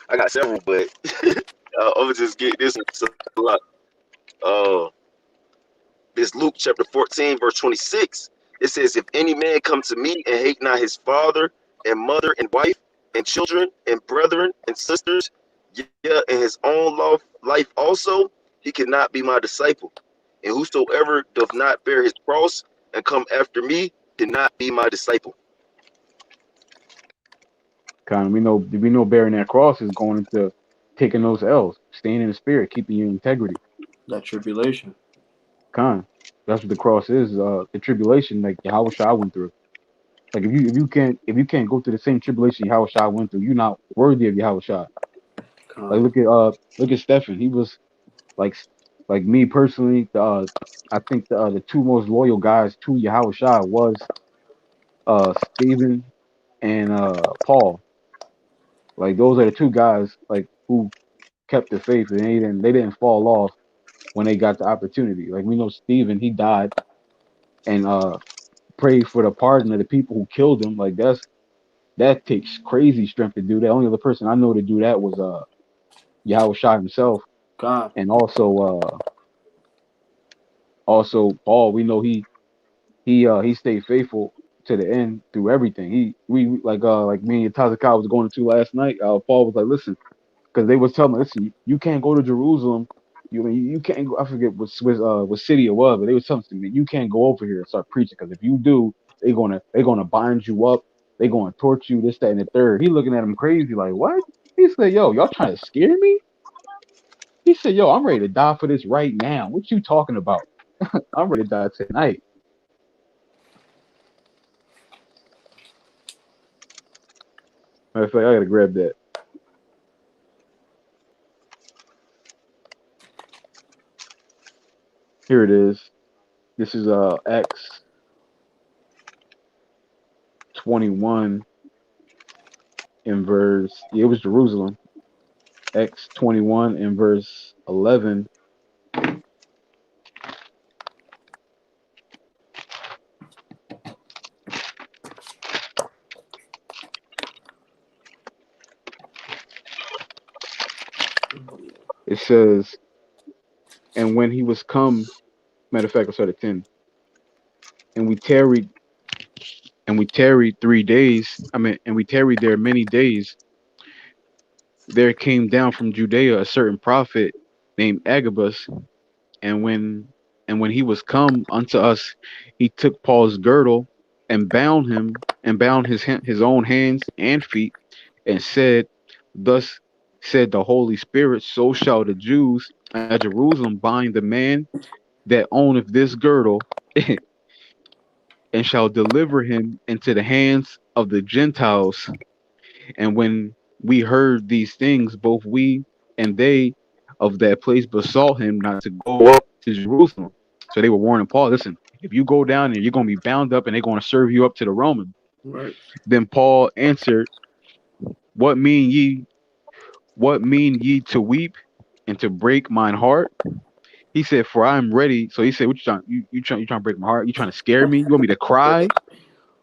I got several, but I'm gonna just get this one a lot. Uh, this Luke chapter 14, verse 26. It says, "If any man come to me and hate not his father and mother and wife and children and brethren and sisters, yeah, and his own life also, he cannot be my disciple. And whosoever doth not bear his cross and come after me cannot be my disciple." Kind of, we know bearing that cross is going into taking those L's, staying in the spirit, keeping your integrity. That tribulation. That's what the cross is. The tribulation, like Yahweh Shai went through. Like if you can't go through the same tribulation Yahweh Shai went through, you're not worthy of Yahweh Shai. Like Con. look at Stephen. He was like like me personally. I think the two most loyal guys to Yahweh Shai was Stephen and Paul. Like those are the two guys like who kept the faith and they didn't fall off when they got the opportunity. Like we know Stephen, he died and prayed for the pardon of the people who killed him. Like that takes crazy strength to do that. Only other person I know to do that was Yahweh Shai himself, Con. and also Paul. We know he stayed faithful to the end through everything. Like me and Tazaka was going to last night. Paul was like, listen, because they was telling me, listen, you can't go to Jerusalem. You can't go. I forget what city it was, but they was telling me you can't go over here and start preaching because if you do, they're gonna bind you up. They're gonna torture you. This, that, and the third. He looking at him crazy, like what? He said, yo, y'all trying to scare me? He said, yo, I'm ready to die for this right now. What you talking about? I'm ready to die tonight. Matter of fact, I gotta grab that. Here it is. This is Acts 21 in verse. Yeah, it was Jerusalem. Acts 21 in verse 11. It says, and when he was come, matter of fact, I started 10. And we tarried 3 days. And we tarried there many days. There came down from Judea a certain prophet named Agabus, and when he was come unto us, he took Paul's girdle and bound him and bound his own hands and feet, and said, thus said the Holy Spirit, so shall the Jews at Jerusalem bind the man that owneth this girdle, and shall deliver him into the hands of the Gentiles. And when we heard these things, both we and they of that place besought him not to go up to Jerusalem. So they were warning Paul, listen, if you go down there, you're going to be bound up and they're going to serve you up to the Roman. Right. Then Paul answered, What mean ye? What mean ye to weep and to break mine heart? He said, For I am ready. So he said, What you trying to break my heart? You trying to scare me? You want me to cry?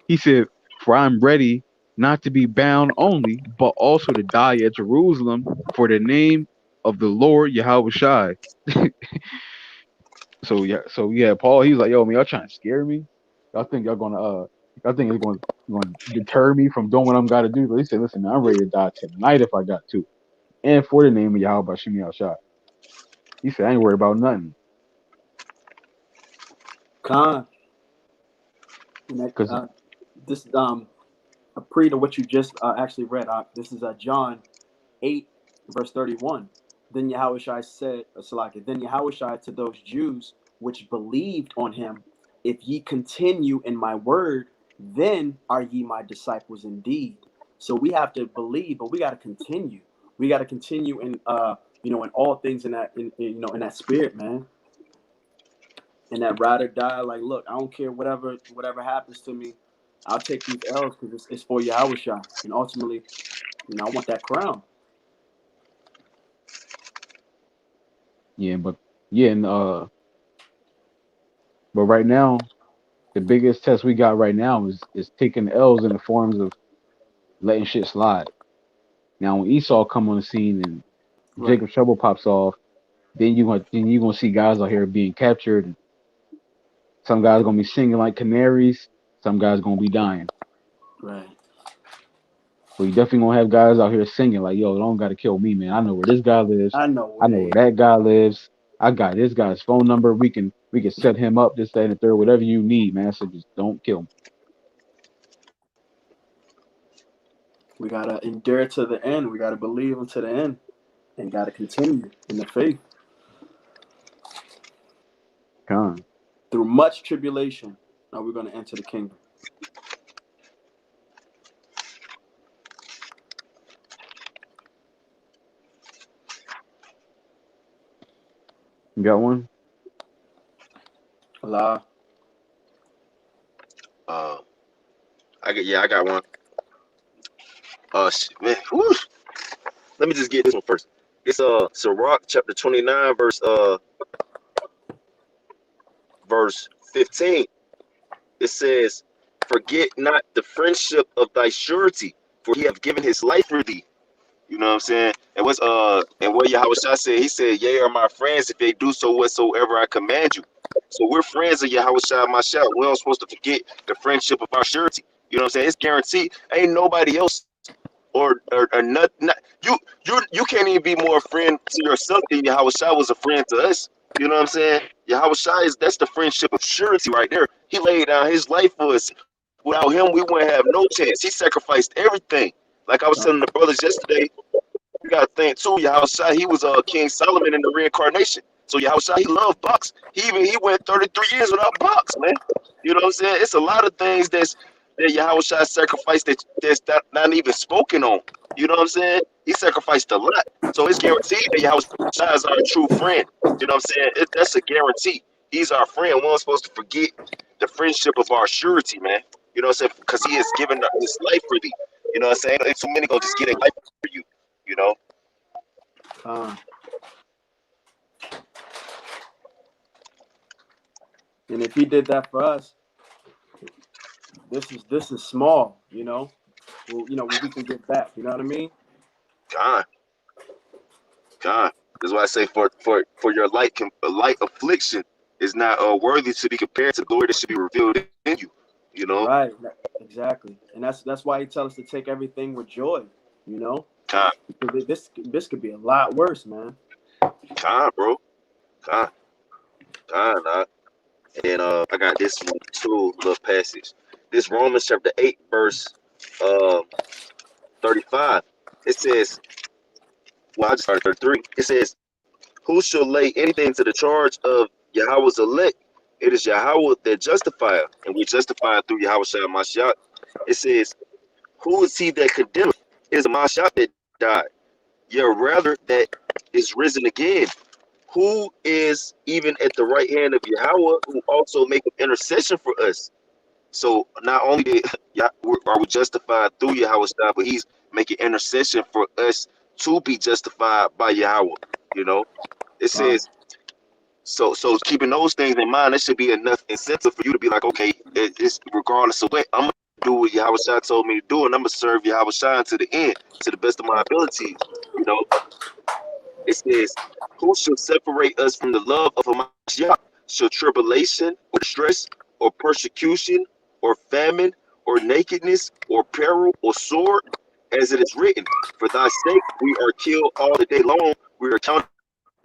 He said, For I am ready not to be bound only, but also to die at Jerusalem for the name of the Lord Yahweh Shai. So yeah, Paul, he was like, yo, man, y'all trying to scare me? Y'all think it's going to deter me from doing what I'm got to do? But he said, listen, man, I'm ready to die tonight if I got to. And for the name of Yahweh Shimi Shai. He said, I ain't worried about nothing. Con. And that, Because this a pre to what you just actually read. This is John 8 verse 31. Then Yahushua said, Salaki, then Yahushua to those Jews which believed on him, if ye continue in my word, then are ye my disciples indeed. So we have to believe, but we got to continue. We got to continue in in all things in that in that spirit, man. And that ride or die, like, look, I don't care whatever happens to me. I'll take these L's because it's for Yahushua. And ultimately, I want that crown. yeah, but yeah, and but right now, the biggest test we got right now is taking L's in the forms of letting shit slide. Now when Esau come on the scene and Right. Jacob Trouble pops off, then you gonna see guys out here being captured. And some guys gonna be singing like canaries. Some guys gonna be dying. Right. But you definitely gonna have guys out here singing like, "Yo, don't gotta kill me, man. I know where this guy lives. I know I where know they where at. that guy lives. I got this guy's phone number. We can set him up, this, that, and the third, whatever you need, man. So just don't kill me." We gotta endure to the end. We gotta believe unto the end, and gotta continue in the faith Con. through much tribulation. Now we're gonna enter the kingdom. You got one? Allah. I got one. Man, whew. Let me just get this one first. It's Sirach chapter 29, verse 15. It says, "Forget not the friendship of thy surety, for he hath given his life for thee." You know what I'm saying? And what Yahweh Shah said, he said, "Yea are my friends if they do so whatsoever I command you." So we're friends of Yahweh Shah Mashah. We're not supposed to forget the friendship of our surety. You know what I'm saying? It's guaranteed. Ain't nobody else or not you can't even be more a friend to yourself than Yahweh Shah was a friend to us. You know what I'm saying? Yahweh Shah that's the friendship of surety right there. He laid down his life for us. Without him, we wouldn't have no chance. He sacrificed everything. Like I was telling the brothers yesterday, you gotta think too, Yahweh Shai, he was King Solomon in the reincarnation. So Yahweh Shai, he loved box. He went 33 years without box, man. You know what I'm saying? It's a lot of things that Yahweh Shai sacrificed that's not even spoken on. You know what I'm saying? He sacrificed a lot. So it's guaranteed that Yahweh Shai is our true friend. You know what I'm saying? That's a guarantee. He's our friend. We're not supposed to forget the friendship of our surety, man. You know what I'm saying? Because he has given his life for thee. You know what I'm saying? Ain't too many gonna just get a life for you. You know? And if he did that for us, this is small, you know. Well, you know, what we can get back. You know what I mean? God. That's why I say for your light affliction is not worthy to be compared to the glory that should be revealed in you. You know, Right. Exactly. And that's why he tells us to take everything with joy. You know, God, because this could be a lot worse, man. bro, God, nah. And I got this one too, little passage. This Romans chapter 8, verse uh 35. It says, well, I just started 33. It says, "Who shall lay anything to the charge of Yahweh's elect? It is Yahweh that justifieth, and we justify through Yahweh Shai Mashiach." It says, "Who is he that condemneth? It is Mashiach that died, yea, rather that is risen again, who is even at the right hand of Yahweh, who also maketh intercession for us." So not only are we justified through Yahweh Shai, but he's making intercession for us to be justified by Yahweh. You know, it Wow. says, so keeping those things in mind, that should be enough incentive for you to be like, okay, it's regardless of what, I'm gonna do what Yahweh Shai told me to do, and I'm gonna serve Yahweh Shai to the end, to the best of my abilities. You know, it says, "Who shall separate us from the love of Hamashiach? Shall tribulation, or distress, or persecution, or famine, or nakedness, or peril, or sword? As it is written, for thy sake we are killed all the day long. We are counted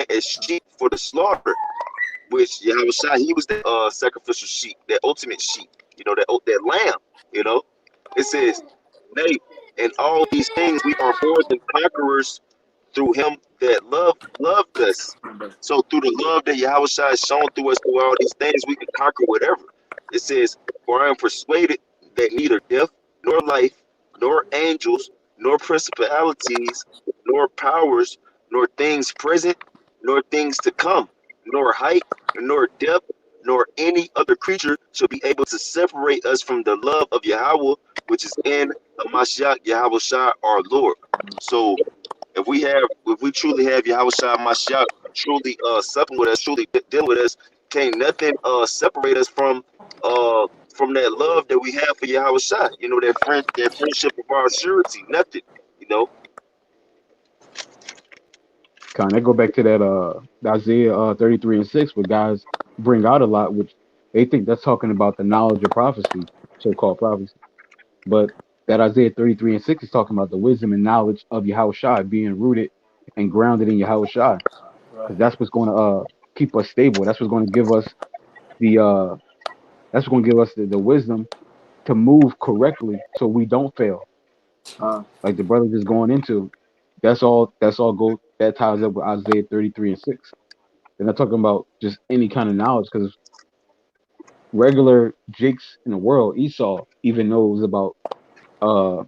as sheep for the slaughter." Which Yahweh Shai, he was the sacrificial sheep, that ultimate sheep, you know, that lamb, you know. It says, "Nay, in all these things we are more than conquerors through him that loved us." So through the love that Yahweh Shai has shown through us through all these things, we can conquer whatever. It says, "For I am persuaded that neither death, nor life, nor angels, nor principalities, nor powers, nor things present, nor things to come, nor height, nor depth, nor any other creature shall be able to separate us from the love of Yahweh, which is in Hamashiach Yahweh Shai our Lord." So if we truly have Yahweh Shai Mashiach truly supping with us, truly dealing with us, can't nothing separate us from that love that we have for Yahweh Shai. You know, that friendship of our surety, nothing, you know. Kind of go back to that Isaiah 33:6, where guys bring out a lot, which they think that's talking about the knowledge of prophecy, so-called prophecy. But that Isaiah 33:6 is talking about the wisdom and knowledge of Yahushua being rooted and grounded in Yahushua, because Right. that's what's going to keep us stable. That's what's going to give us the that's what's going to give us the wisdom to move correctly so we don't fail. Uh, Like the brother just going into, that's all go that ties up with Isaiah 33:6. They're not talking about just any kind of knowledge, because regular Jakes in the world, Esau, even knows about uh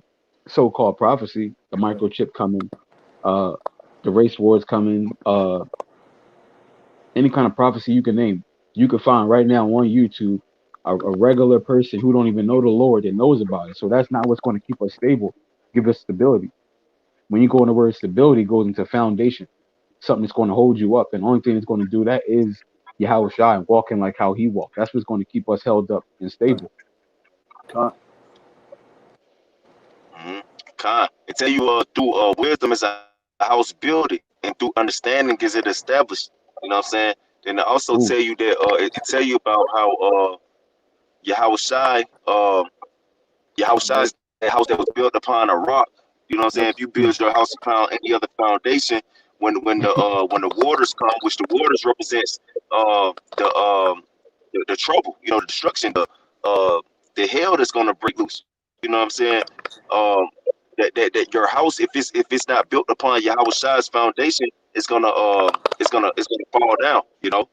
so-called prophecy, the right. microchip coming, uh the race wars coming, any kind of prophecy you can name. You can find right now on YouTube a regular person who don't even know the Lord that knows about it. So that's not what's going to keep us stable, give us stability. When you go in the word stability, it goes into foundation, something that's going to hold you up. And the only thing that's going to do that is Yahweh Shai and walking like how he walked. That's what's going to keep us held up and Right. stable. Mm-hmm. Con. It tell you through wisdom is a house building, and through understanding is it established. You know what I'm saying? Then it also Ooh, tell you that it tell you about how Yahweh Shai Yahweh Shai is a house that was built upon a rock. You know what I'm saying? Yep. If you build your house upon any other foundation, when the waters come, which the waters represents uh the um the trouble, you know, the destruction, the hell that's gonna break loose. You know what I'm saying? Um that your house, if it's not built upon Yahweh Shai's foundation, it's gonna fall down, you know.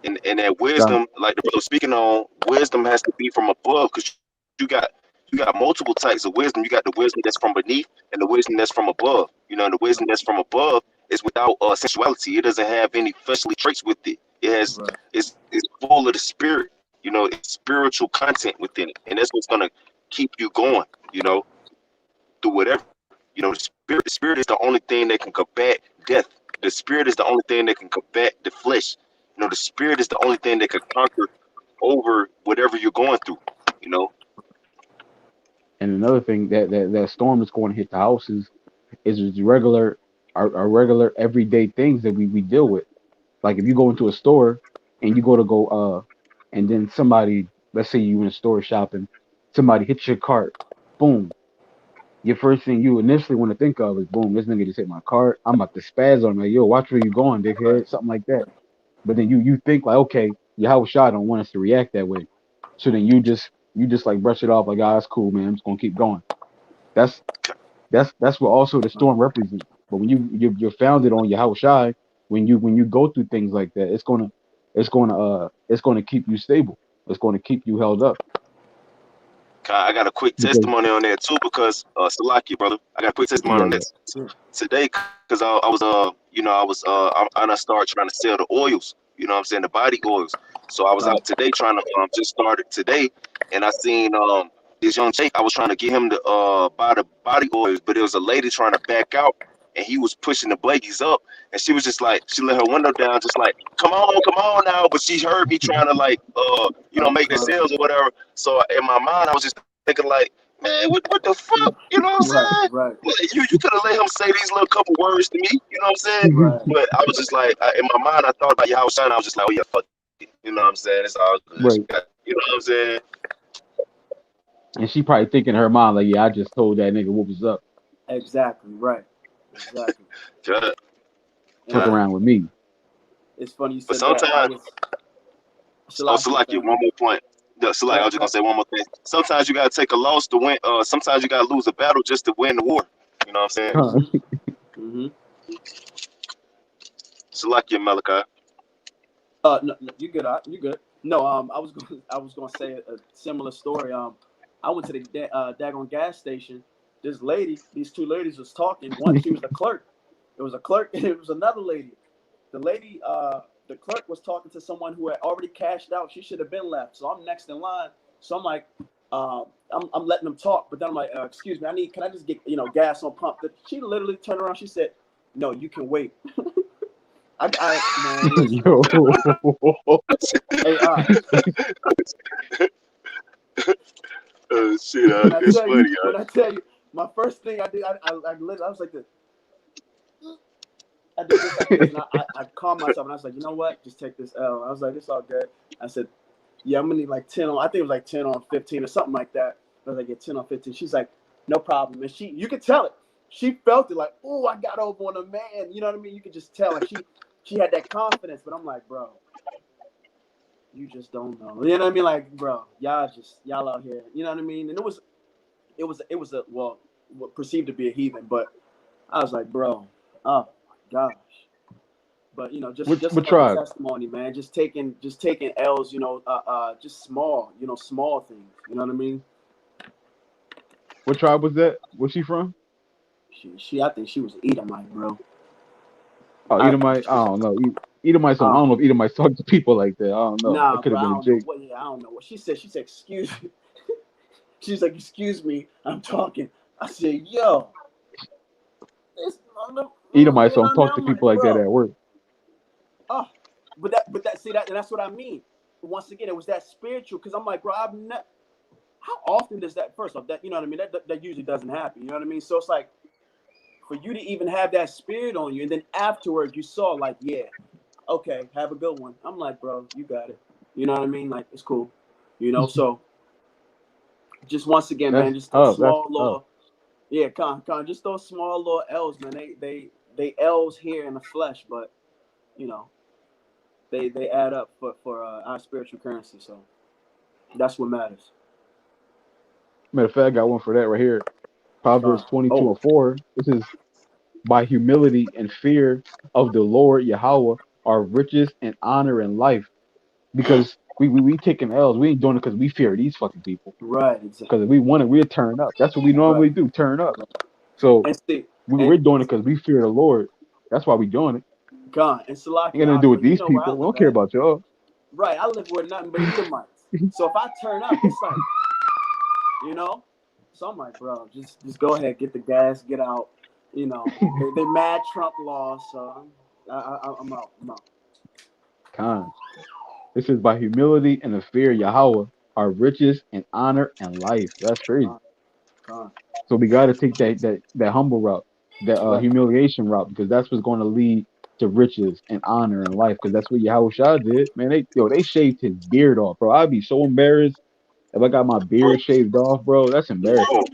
And that God, wisdom, like the brother was speaking on, wisdom has to be from above, because you got you got multiple types of wisdom. You got the wisdom that's from beneath and the wisdom that's from above. You know, and the wisdom that's from above is without sensuality. It doesn't have any fleshly traits with it. Right. It's full of the spirit. You know, it's spiritual content within it, and that's what's gonna keep you going. You know, through whatever. You know, the spirit is the only thing that can combat death. The spirit is the only thing that can combat the flesh. You know, the spirit is the only thing that can conquer over whatever you're going through. You know, and another thing that storm that's going to hit the houses is regular, our regular everyday things that we deal with. Like if you go into a store and you and then somebody, let's say you in a store shopping, somebody hits your cart, boom. Your first thing you initially want to think of is boom, this nigga just hit my cart. I'm about to spaz on him. Like, yo, watch where you going, Right. dickhead, something like that. But then you think like, okay, Yahweh Shai don't want us to react that way. So then you just like brush it off like, ah, that's cool, man. I'm just gonna keep going. That's that's what also the Right. storm represents. But when you're founded on Yahweh Shai, when you go through things like that, it's gonna keep you stable. It's gonna keep you held up. I got a quick Because testimony on that too, because Salaki, brother, I got a quick testimony yeah, on yeah. that Yeah. today, because I was I done started trying to sell the oils. You know what I'm saying, the body oils. So I was Uh, out today trying to just started today, and I seen this young Jake. I was trying to get him to buy the body oils, but it was a lady trying to back out, and he was pushing the Blakey's up, and she was just like, she let her window down, just like, come on now. But she heard me trying to like make the uh, sales or whatever. So in my mind, I was just thinking like, man, what the fuck? You know what I'm right. saying? Right. Like, you could have let him say these little couple words to me. You know what I'm saying? Right. But I was just like, in my mind, I thought about Yahweh Shai. I was just like, oh yeah, fuck it. You know what I'm saying? It's all good. Right. You know what I'm saying? And she probably thinking in her mind, like, yeah, I just told that nigga what was up. Exactly. Right. Exactly. God, And Fuck God. around with me. it's funny you But said that. I sometimes, was Salaki, Salakia. one more point. Salaki, I was just gonna say one more thing. Sometimes you gotta take a loss to win. Sometimes you gotta lose a battle just to win the war. You know what I'm saying? Mm-hmm. Salaki and Malachi. No, no, you good? You good? No, I was going to say a similar story. I went to the daggone gas station. These two ladies was talking. One, she was the clerk. It was a clerk, and it was another lady. The clerk was talking to someone who had already cashed out. She should have been left. So I'm next in line. So I'm like, I'm letting them talk, but then I'm like, excuse me, can I just get gas on pump? She literally turned around. She said, no, you can wait. Man, listen. Yo. Hey, Shit, it's funny, when I tell you, my first thing I did, I was like this. I did this, I did this, and I calmed myself, and I was like, you know what? Just take this L. I was like, it's all good. I said, yeah, I'm gonna need like 10 on. I think it was like 10 on 15 or something like that. I was like, yeah, 10 on 15. She's like, no problem. And you could tell it. She felt it like, oh, I got over on a man. You know what I mean? You could just tell. Like she had that confidence. But I'm like, bro, you just don't know. You know what I mean? Like, bro, y'all out here. You know what I mean? And it was a what perceived to be a heathen, but I was like, bro, oh my gosh. But just What another tribe? testimony, man. Just taking L's, just small, small things. You know what I mean? What tribe was that? Where's she from? I think she was an Edomite, bro. Oh, I Edomite. I don't know. Edomites. I don't know if Edomites talk to people like that. I don't know. Nah, That could bro. have I been a don't know Jake. what. Yeah, I don't know what she said. She said, "Excuse me." She's like, "Excuse me, I'm talking." I said, "Yo, this mother." Edomites You know don't what I mean? talk to I'm like, people like that bro. at work. Oh, see that, and that's what I mean. Once again, it was that spiritual, because I'm like, bro, I've not. How often does that? First off, that you know what I mean. That usually doesn't happen. You know what I mean? So it's like, for you to even have that spirit on you, and then afterwards you saw like, yeah, okay, have a good one. I'm like, bro, you got it. You know what I mean? Like, it's cool. So just once again, That's man, just those tough. That's small tough. little, yeah, just those small little L's, man. They L's here in the flesh, but you know, they add up for our spiritual currency. So that's what matters. Matter of fact, I got one for that right here. Proverbs 22 Oh, and 4. This is by humility and fear of the Lord Yahweh are riches and honor and life. Because we taking L's. We ain't doing it because we fear these fucking people. right, exactly, Because if we want it, we'll turn up. That's what we right. normally do, turn up. So And see, we're and doing it because we fear the Lord. That's why we doing it. God and Ain't Salakia, gonna do with you these know where I people. We don't live care at, about y'all. right? I live with nothing but Edomites. So if I turn up, it's like, So I'm like, bro, just go ahead, get the gas, get out. They mad Trump lost, so I'm out. Con. This is by humility and the fear of Yahweh are riches and honor and life. That's crazy. Con. So we got to take that humble route, that Right. humiliation route, because that's what's going to lead to riches and honor and life. Because that's what Yahweh Shah did, man. They shaved his beard off, bro. I'd be so embarrassed if I got my Bro, beard shaved off, bro. That's embarrassing.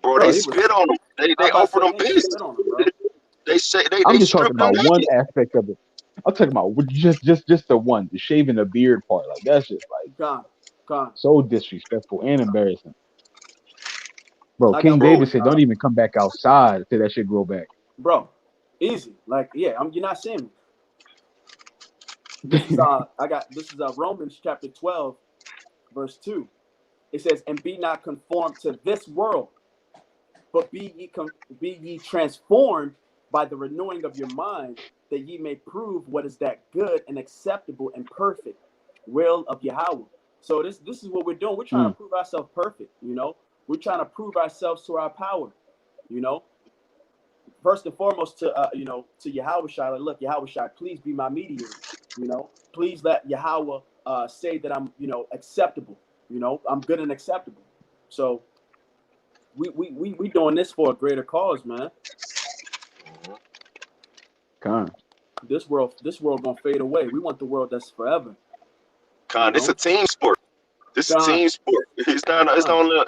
bro, Bro, they he was. spit on him. I They about to offered say him they peace. spit on him, bro. They say I'm they just talking stripped him about one naked. aspect of it. I'm talking about just the one, the shaving the beard part. Like that's just like Con. so disrespectful and embarrassing. Bro, I King got Bro, David one. said, "Don't even come back outside till that shit grow back." Bro, easy. Like, yeah, you're not seeing me. This is Romans chapter 12, verse 2. It says, "And be not conformed to this world, but be ye transformed by the renewing of your mind, that ye may prove what is that good and acceptable and perfect will of Yahweh." So this is what we're doing. We're trying to prove ourselves perfect. We're trying to prove ourselves to our power. First and foremost to Yahweh Shai. Like, look, Yahweh Shai, please be my mediator. Please let Yahweh say that I'm acceptable. I'm good and acceptable. So we doing this for a greater cause, man. Con. This world gonna fade away. We want the world that's forever. it's a team sport. This is a God, team sport. God,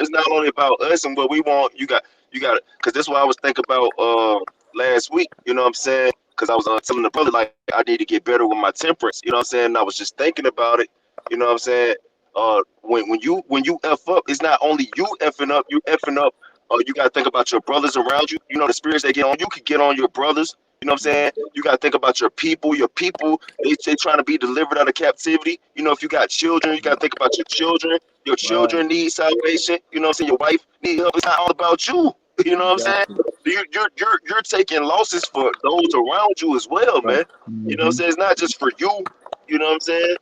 It's not only about us and what we want. You got because this is what I was thinking about last week. You know what I'm saying? Because I was telling the brother like I need to get better with my temperance. You know what I'm saying? I was just thinking about it. You know what I'm saying? When you f up, it's not only you effing up. You effing up. You gotta think about your brothers around you. The spirits that get on you could get on your brothers. You know what I'm saying? You got to think about your people. Your people, they trying to be delivered out of captivity. If you got children, you got to think about your children. Your right, children need salvation. You know what I'm saying? Your wife need help. It's not all about you. You know what I'm saying? exactly, You're taking losses for those around you as well, right. man. You know what I'm Hmm. saying? It's not just for you. You know what I'm saying?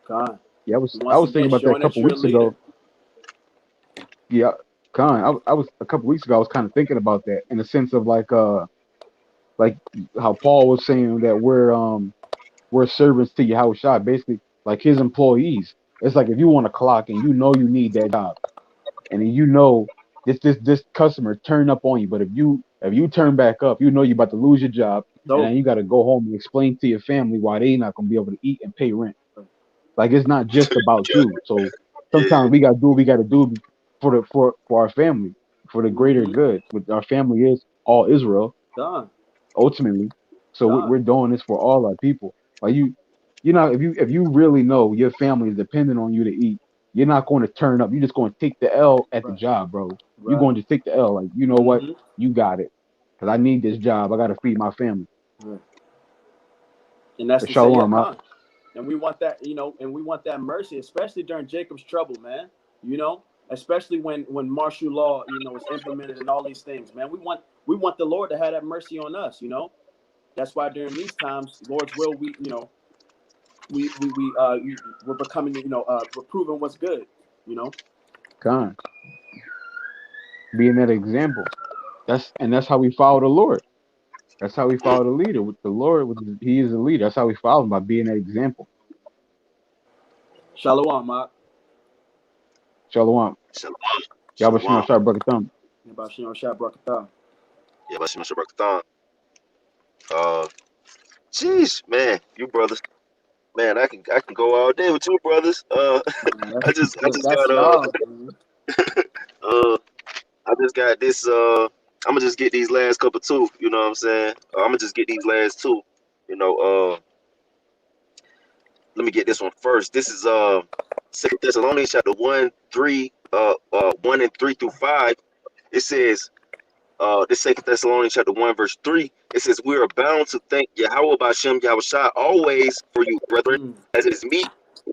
God. Yeah, I Once was thinking again, about that a showing that couple you're a weeks leader. ago. Yeah, Con. I was a couple weeks ago. I was kind of thinking about that in the sense of like how Paul was saying that we're servants to Yahweh Shai, basically like his employees. It's like if you want a clock and you need that job, and then this customer turn up on you, but if you turn back up, you're about to lose your job. and So then you got to go home and explain to your family why they not gonna be able to eat and pay rent. Like it's not just about Yeah, you. So yeah, sometimes we gotta do what we gotta do for our family, for the greater mm-hmm. good. With our family is all Israel Done. ultimately. So Done. we're doing this for all our people. Like you know, if you really know your family is dependent on you to eat, you're not going to turn up. You're just going to take the L at the Right. job, bro. You're Right. going to take the L. Like, you know what? Mm-hmm. You got it. Because I need this job. I got to feed my family. Right. And that's But to say, yeah, shalom, con. And we want that, and we want that mercy, especially during Jacob's trouble, man. You know, especially when martial law, was implemented and all these things, man. We want the Lord to have that mercy on us. That's why during these times, Lord's will, we're becoming, we're proving what's good. You know. Con, being that example. That's how we follow the Lord. That's how we follow the leader. With the Lord, He is the leader. That's how we follow him, by being that example. Shalom, Mark. Shalom. Shalom, Yabashim shalom. Shah Brakatan. About Shabbat Brakatah. Yeah, but Mr. Barkathon. Jeez, man, you brothers, man, I can go all day with you brothers. Man, I just that's got y'all, man. uh I just got this I'm gonna just get these last couple two, you know what I'm saying? I'm gonna just get these last two, you know. Let me get this one first. This is 2 Thessalonians chapter 1, 3, 1 and 3 through 5. It says, this 2 Thessalonians chapter 1, verse 3, it says, we are bound to thank Yahweh Bashem Yahushua always for you, brethren, Mm. as it is meet,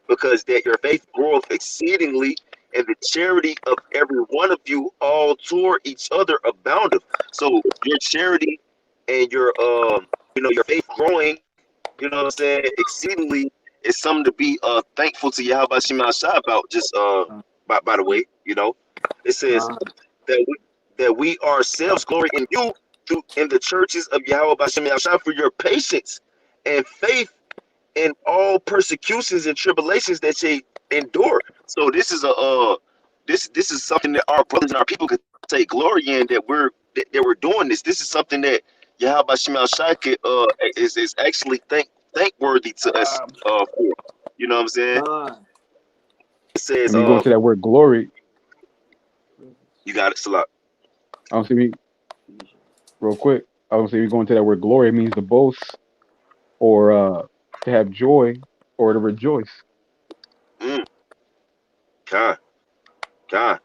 because that your faith groweth exceedingly, and the charity of every one of you all toward each other aboundeth. So your charity and your faith growing, you know what I'm saying, exceedingly is something to be thankful to Yahweh Shema Shai about. Just by the way, it says Uh, that we ourselves glory in you through in the churches of Yahweh Shema Shai for your patience and faith in all persecutions and tribulations that they endure. So this is this is something that our brothers and our people could take glory in, that we're doing this. This is something that Yahweh Shema Shai is actually thankworthy to us for. You know what I'm saying? Con. It says, And we go into that word glory. you got it, Salah. I don't see me real quick. I don't see we go into that word glory. It means to boast or to have joy or to rejoice. Mm, God, God.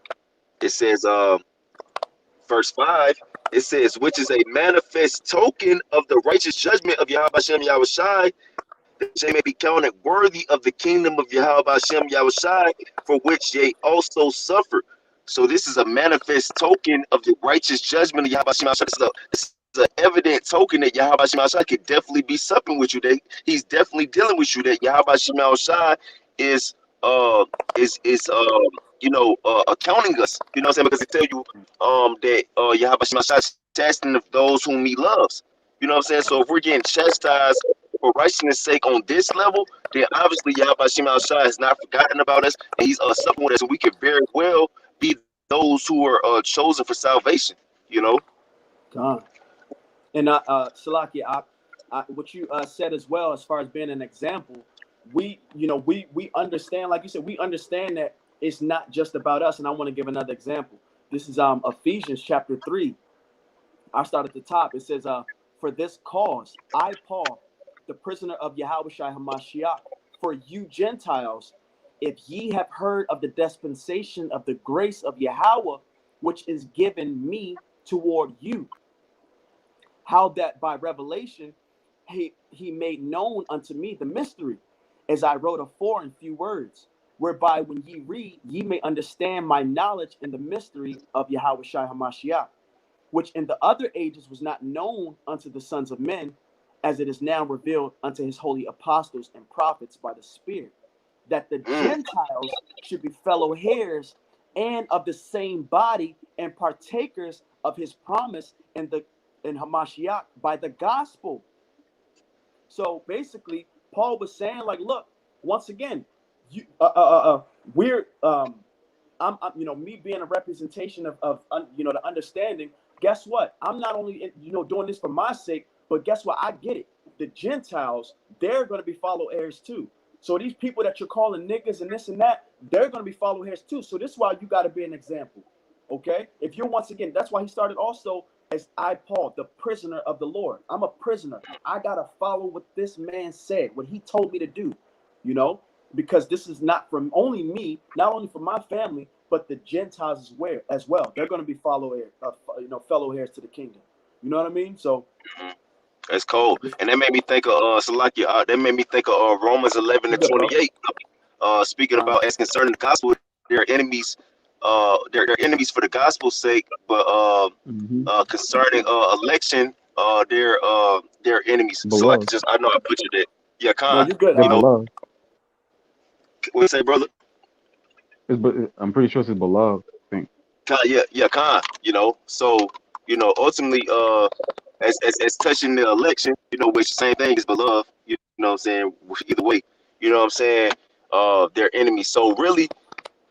It says, verse 5, it says, which is a manifest token of the righteous judgment of Yahweh Hashem Yahushai, that they may be counted worthy of the kingdom of Yahweh Hashem Yahushai, for which they also suffered. So this is a manifest token of the righteous judgment of Yahweh Hashem Yahushai. This is an evident token that Yahweh Hashem Yahushai could definitely be supping with you. That he's definitely dealing with you. That Yahweh Hashem Yahushai is uh accounting us. You know what I'm saying? Because they tell you that Yahweh Hashem Yahushai is chastening of those whom he loves. You know what I'm saying? So if we're getting chastised for righteousness' sake on this level, then obviously Yahweh Shema Shai has not forgotten about us, and he's supping with us, and we could very well be those who are chosen for salvation. You know. Con. And Salaki, what you said as well, as far as being an example, we understand, like you said, we understand that it's not just about us. And I want to give another example. This is Ephesians chapter 3. I start at the top. It says, for this cause, I, Paul, the prisoner of Yahushua HaMashiach, for you Gentiles, if ye have heard of the dispensation of the grace of Yahweh, which is given me toward you, how that by revelation he made known unto me the mystery, as I wrote afore in few words, whereby when ye read, ye may understand my knowledge in the mystery of Yahushua HaMashiach, which in the other ages was not known unto the sons of men, as it is now revealed unto his holy apostles and prophets by the Spirit, that the Gentiles should be fellow heirs and of the same body and partakers of his promise in Hamashiach by the gospel. So basically, Paul was saying, like, look, once again, you we're I'm me being a representation of the understanding. Guess what? I'm not only doing this for my sake, But guess what? I get it. The Gentiles, they're going to be follow heirs too. So these people that you're calling niggas and this and that, they're going to be follow heirs too. So this is why you got to be an example. Okay? If you're once again, that's why he started also as I, Paul, the prisoner of the Lord. I'm a prisoner. I got to follow what this man said, what he told me to do, you know, because this is not from only me, not only for my family, but the Gentiles as well. They're going to be fellow heirs to the kingdom. You know what I mean? So That's cold. And that made me think of Salakia. That made me think of Romans 11 and good, bro. 28. Speaking about as concerning the gospel, they're enemies. They're enemies for the gospel's sake, but concerning election, they're enemies. So like, Beloved. just I know I butchered it. Yeah, No, Khan. you're good. They're You know, beloved. what you say, brother? I'm pretty sure it's beloved. I think. Khan, yeah, Khan. You know, so ultimately, as touching the election, which same thing is beloved. You know what I'm saying? Either way, you know what I'm saying? They're enemies. So really,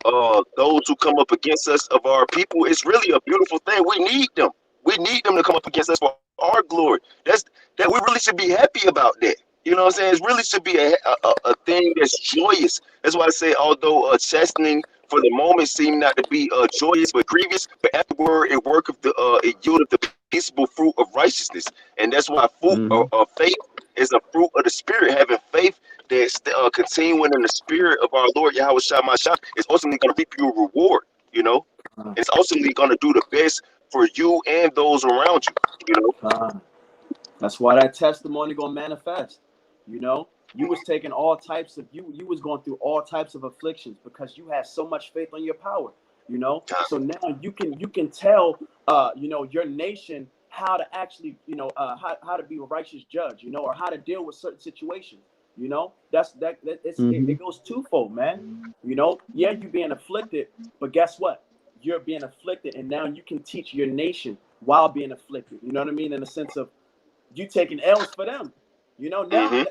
those who come up against us of our people, it's really a beautiful thing. We need them. We need them to come up against us for our glory. That we really should be happy about that. You know what I'm saying? It really should be a thing that's joyous. That's why I say, although chastening for the moment seemed not to be joyous but grievous, but afterward it worketh it yieldeth the peaceable fruit of righteousness. And that's why fruit of faith is a fruit of the spirit. Having faith that's continuing in the spirit of our Lord Yahweh Shai Mashiach is ultimately going to reap you a reward. You know, it's ultimately going to do the best for you and those around you. You know, that's why that testimony gonna manifest. You know, you was taking all types of you was going through all types of afflictions because you had so much faith on your power. You know, so now you can tell your nation how to actually how to be a righteous judge, or how to deal with certain situations. You know, it goes twofold, man. You know, yeah, you being afflicted, but guess what? You're being afflicted, and now you can teach your nation while being afflicted. You know what I mean? In the sense of you taking L's for them. You know, now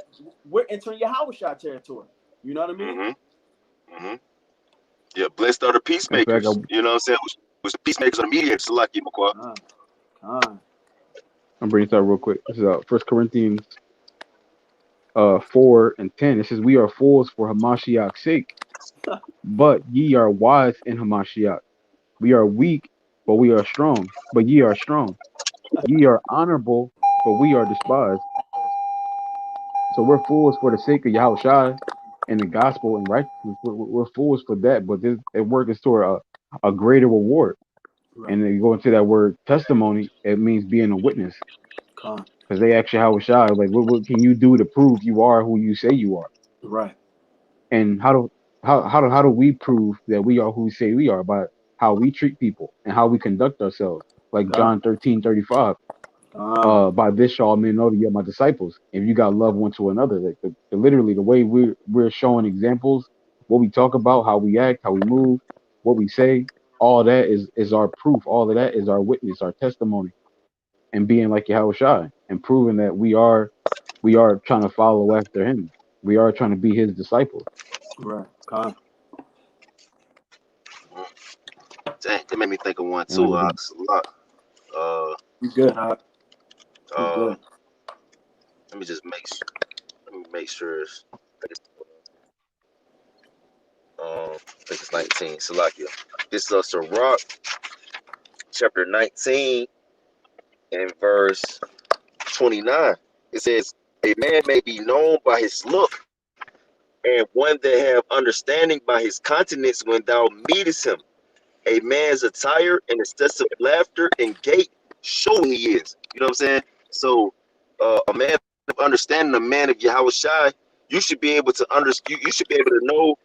we're entering Yahweh territory. You know what I mean? Yeah, blessed are the In fact, peacemakers. You know what I'm saying? Which the peacemakers are the mediators. Salaki Makwa. I'm bringing this out real quick. This is 1 Corinthians 4:10. It says, "We are fools for Hamashiach's sake, but ye are wise in Hamashiach. We are weak, but we are strong. But ye are strong. Ye are honorable, but we are despised." So we're fools for the sake of Yahushua and the gospel and righteousness. We're fools for that, but it works toward a greater reward. Right. And then you go into that word testimony, it means being a witness. Con. Because they ask Yahushua, like, what can you do to prove you are who you say you are? Right. And how do we prove that we are who we say we are? By how we treat people and how we conduct ourselves. Like John 13:35. By this shall men know that you're my disciples if you got love one to another. Like literally the way we're showing examples, what we talk about, how we act, how we move, what we say, all that is our proof. All of that is our witness, our testimony, and being like Yahushua and proving that we are trying to follow after him. We are trying to be his disciples. Right. Con. Dang, that made me think of one And like too. I said, A lot. You good, huh? You Uh, good. let me just make sure it's I think it's 19. Salakia. This is Sirach, chapter 19 and verse 29. It says, "A man may be known by his look, and one that have understanding by his countenance when thou meetest him. A man's attire and excessive laughter and gait show who he is." You know what I'm saying? So, a man of understanding, a man of Yahweh Shai, you should be able to understand. You should be able to know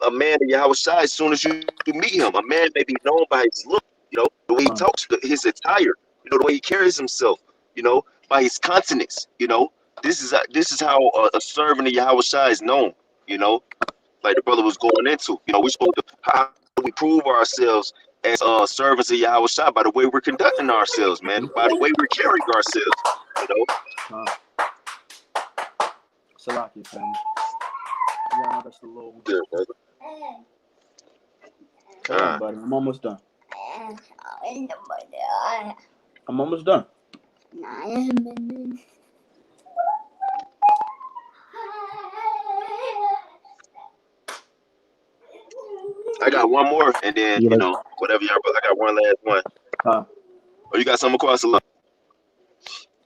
a man of Yahweh Shai as soon as you meet him. A man may be known by his look, the way he talks, his attire, the way he carries himself, by his countenance. This is how a servant of Yahweh Shai is known. Like the brother was going into. We supposed to how do we prove ourselves as servants of Yahweh Shai? By the way we're conducting ourselves, man. By the way we're carrying ourselves. Salaki, family. Yeah, that's a little Good, brother. Hold on, buddy. I'm almost done. I'm almost done. I got one more, and then You like whatever y'all. But I got one last one. Huh. Oh, you got something across the line?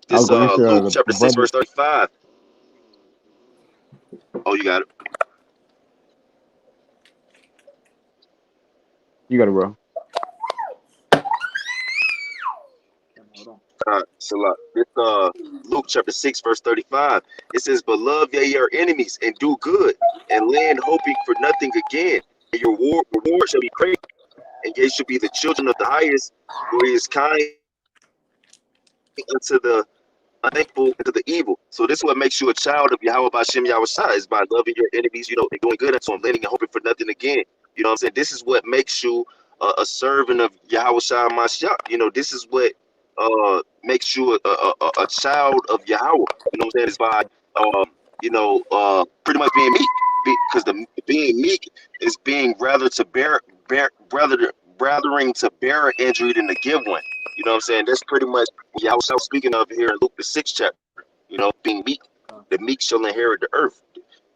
I was This gonna answer Luke chapter the 6 brother. verse 35. Oh, you got it. You got it, bro. Hold on. So this Luke chapter 6 verse 35. It says, "But love ye your enemies and do good, and land hoping for nothing again, and your reward shall be great, and ye shall be the children of the highest, for he is kind unto the unthankful and to the evil." So this is what makes you a child of Yahweh Bashem Yahweh Shai, is by loving your enemies, and doing good unto them, landing and hoping for nothing again. You know what I'm saying? This is what makes you a servant of Yahweh Shai Mashiach. This is what makes you a child of Yahweh. You know what I'm saying? Is by pretty much being meek, because the being meek is being rather to rathering to bear an injury than to give one. You know what I'm saying? That's pretty much what Yahweh was speaking of here in Luke the 6th chapter. Being meek, the meek shall inherit the earth,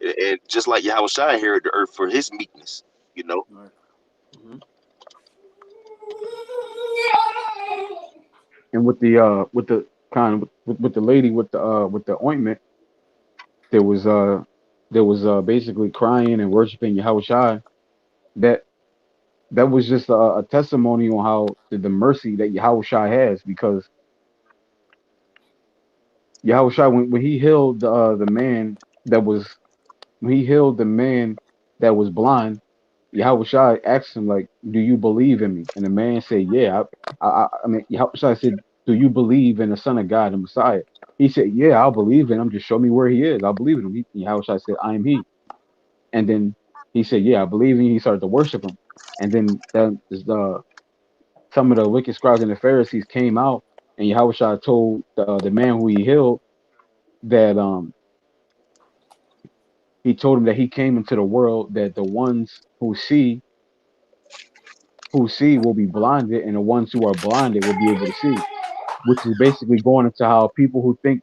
and just like Yahweh shall inherit the earth for his meekness. All right. Mm-hmm. And with the kind of with the lady with the ointment, there was basically crying and worshiping Yahweh Shai. That that was just a testimony on how the mercy that Yahweh Shai has, because Yahweh Shai, when he healed the man that was when he healed the man that was blind, Yahweh Shai asked him, like, "Do you believe in me?" And the man said, "Yeah." I mean, Yahweh Shai said, "Do you believe in the Son of God, the Messiah?" He said, "Yeah, I'll believe in him. Just show me where he is. I'll believe in him." Yahweh Shai said, "I am he." And then he said, "Yeah, I believe in you." He started to worship him. And then some of the wicked scribes and the Pharisees came out, and Yahweh Shai told the man who he healed that he told him that he came into the world that the ones who see will be blinded, and the ones who are blinded will be able to see, which is basically going into how people who think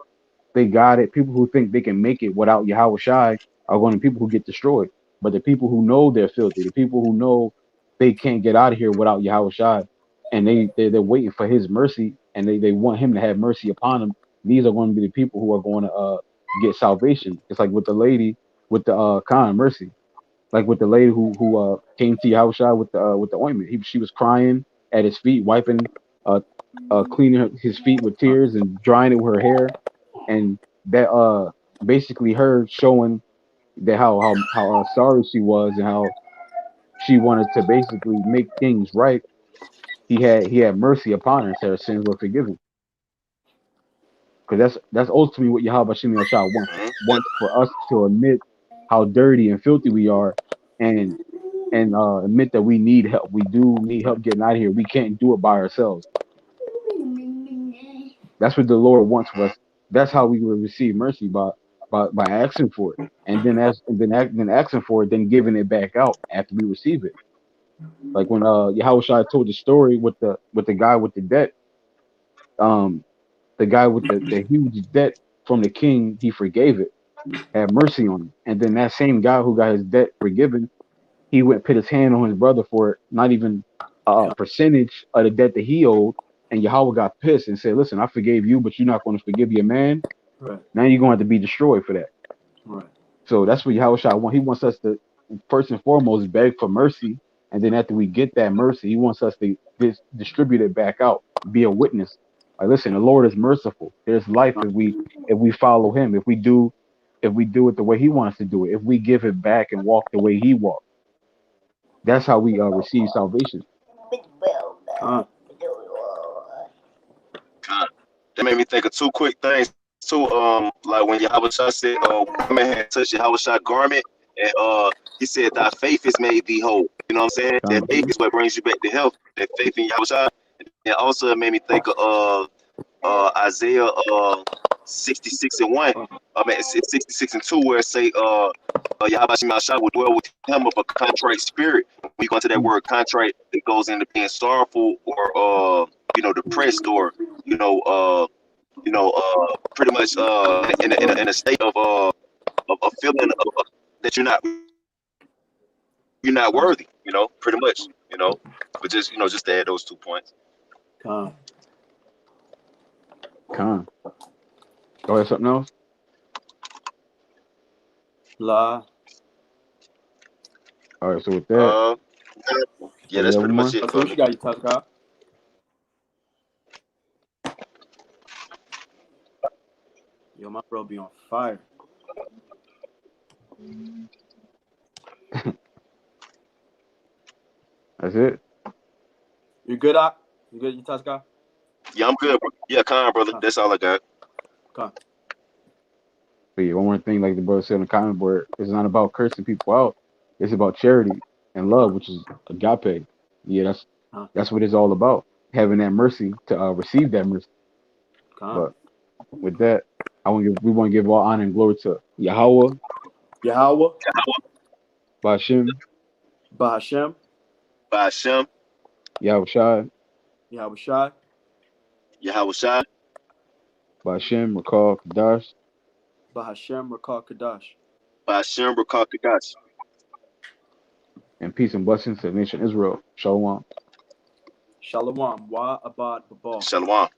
they got it, people who think they can make it without Yahweh Shai are going to be people who get destroyed. But the people who know they're filthy, the people who know they can't get out of here without Yahweh Shai, and they're waiting for his mercy, and they want him to have mercy upon them, these are going to be the people who are going to get salvation. It's like with the lady with the kind of mercy, like with the lady who came to Yahushua with the ointment. She was crying at his feet, wiping, cleaning his feet with tears and drying it with her hair, and that basically her showing that how sorry she was and how she wanted to basically make things right. He had mercy upon her and said her sins were forgiven. Because that's ultimately what Yahweh Shem Yahshua wants for us to admit how dirty and filthy we are, and admit that we need help. We do need help getting out of here. We can't do it by ourselves. That's what the Lord wants for us. That's how we will receive mercy, by asking for it, and then asking for it, then giving it back out after we receive it. Like when Yahweh told the story with the guy with the debt, um, the guy with the huge debt from the king, he forgave it, had mercy on him, and then that same guy who got his debt forgiven, he went put his hand on his brother for not even a percentage of the debt that he owed. And Yahweh got pissed and said, "Listen, I forgave you, but you're not going to forgive your man. Right. Now you're going to have to be destroyed for that." Right. So that's what Yahweh wants. He wants us to first and foremost beg for mercy, and then after we get that mercy, he wants us to distribute it back out, be a witness. Like, listen, the Lord is merciful. There's life if we follow Him. If we do it the way He wants to do it. If we give it back and walk the way He walked. That's how we receive salvation. Huh. That made me think of two quick things too. Like when Yahweh Shai said, woman had touched Yahweh Shai garment, and he said, "Thy faith has made thee whole." You know what I'm saying? That faith is what brings you back to health. That faith in Yahweh Shai. And also it made me think of Isaiah 66:1. I mean, it's 66:2, where it say Yahweh Shai will dwell with him of a contrite spirit. When you go into that word contrite, it goes into being sorrowful or depressed, or pretty much in a state of a feeling that you're not Con, worthy, pretty much, but just to add those 2 points. con. Con. Oh, there's something else? La. All right, so with that, Yeah, oh, that's you have pretty one much more? it So for what me. you got, you touch God? Yo, my bro be on fire. That's it? You good, Op? You good, you touch God? Yeah, I'm good, bro. Yeah, Con, brother. Con, That's all I got. con. But yeah, one more thing, like the brother said in the comment board, it's not about cursing people out. It's about charity and love, Con, which is agape. Yeah, con, that's what it's all about. Having that mercy to receive that mercy. con. But with that, we want to give all honor and glory to Yahweh, Yahweh, Bashem, Bahashem, By Hashem, Yahweh Shai, Yahweh Shai, Yahweh Shai, Bashem, Rakal, Kadash, Bahashem, Rakal Kadash. by Hashem, Rakal Kadash. and peace and blessings to the nation Israel. Shalom. Shalom, Wa Abad Babal. Shalom.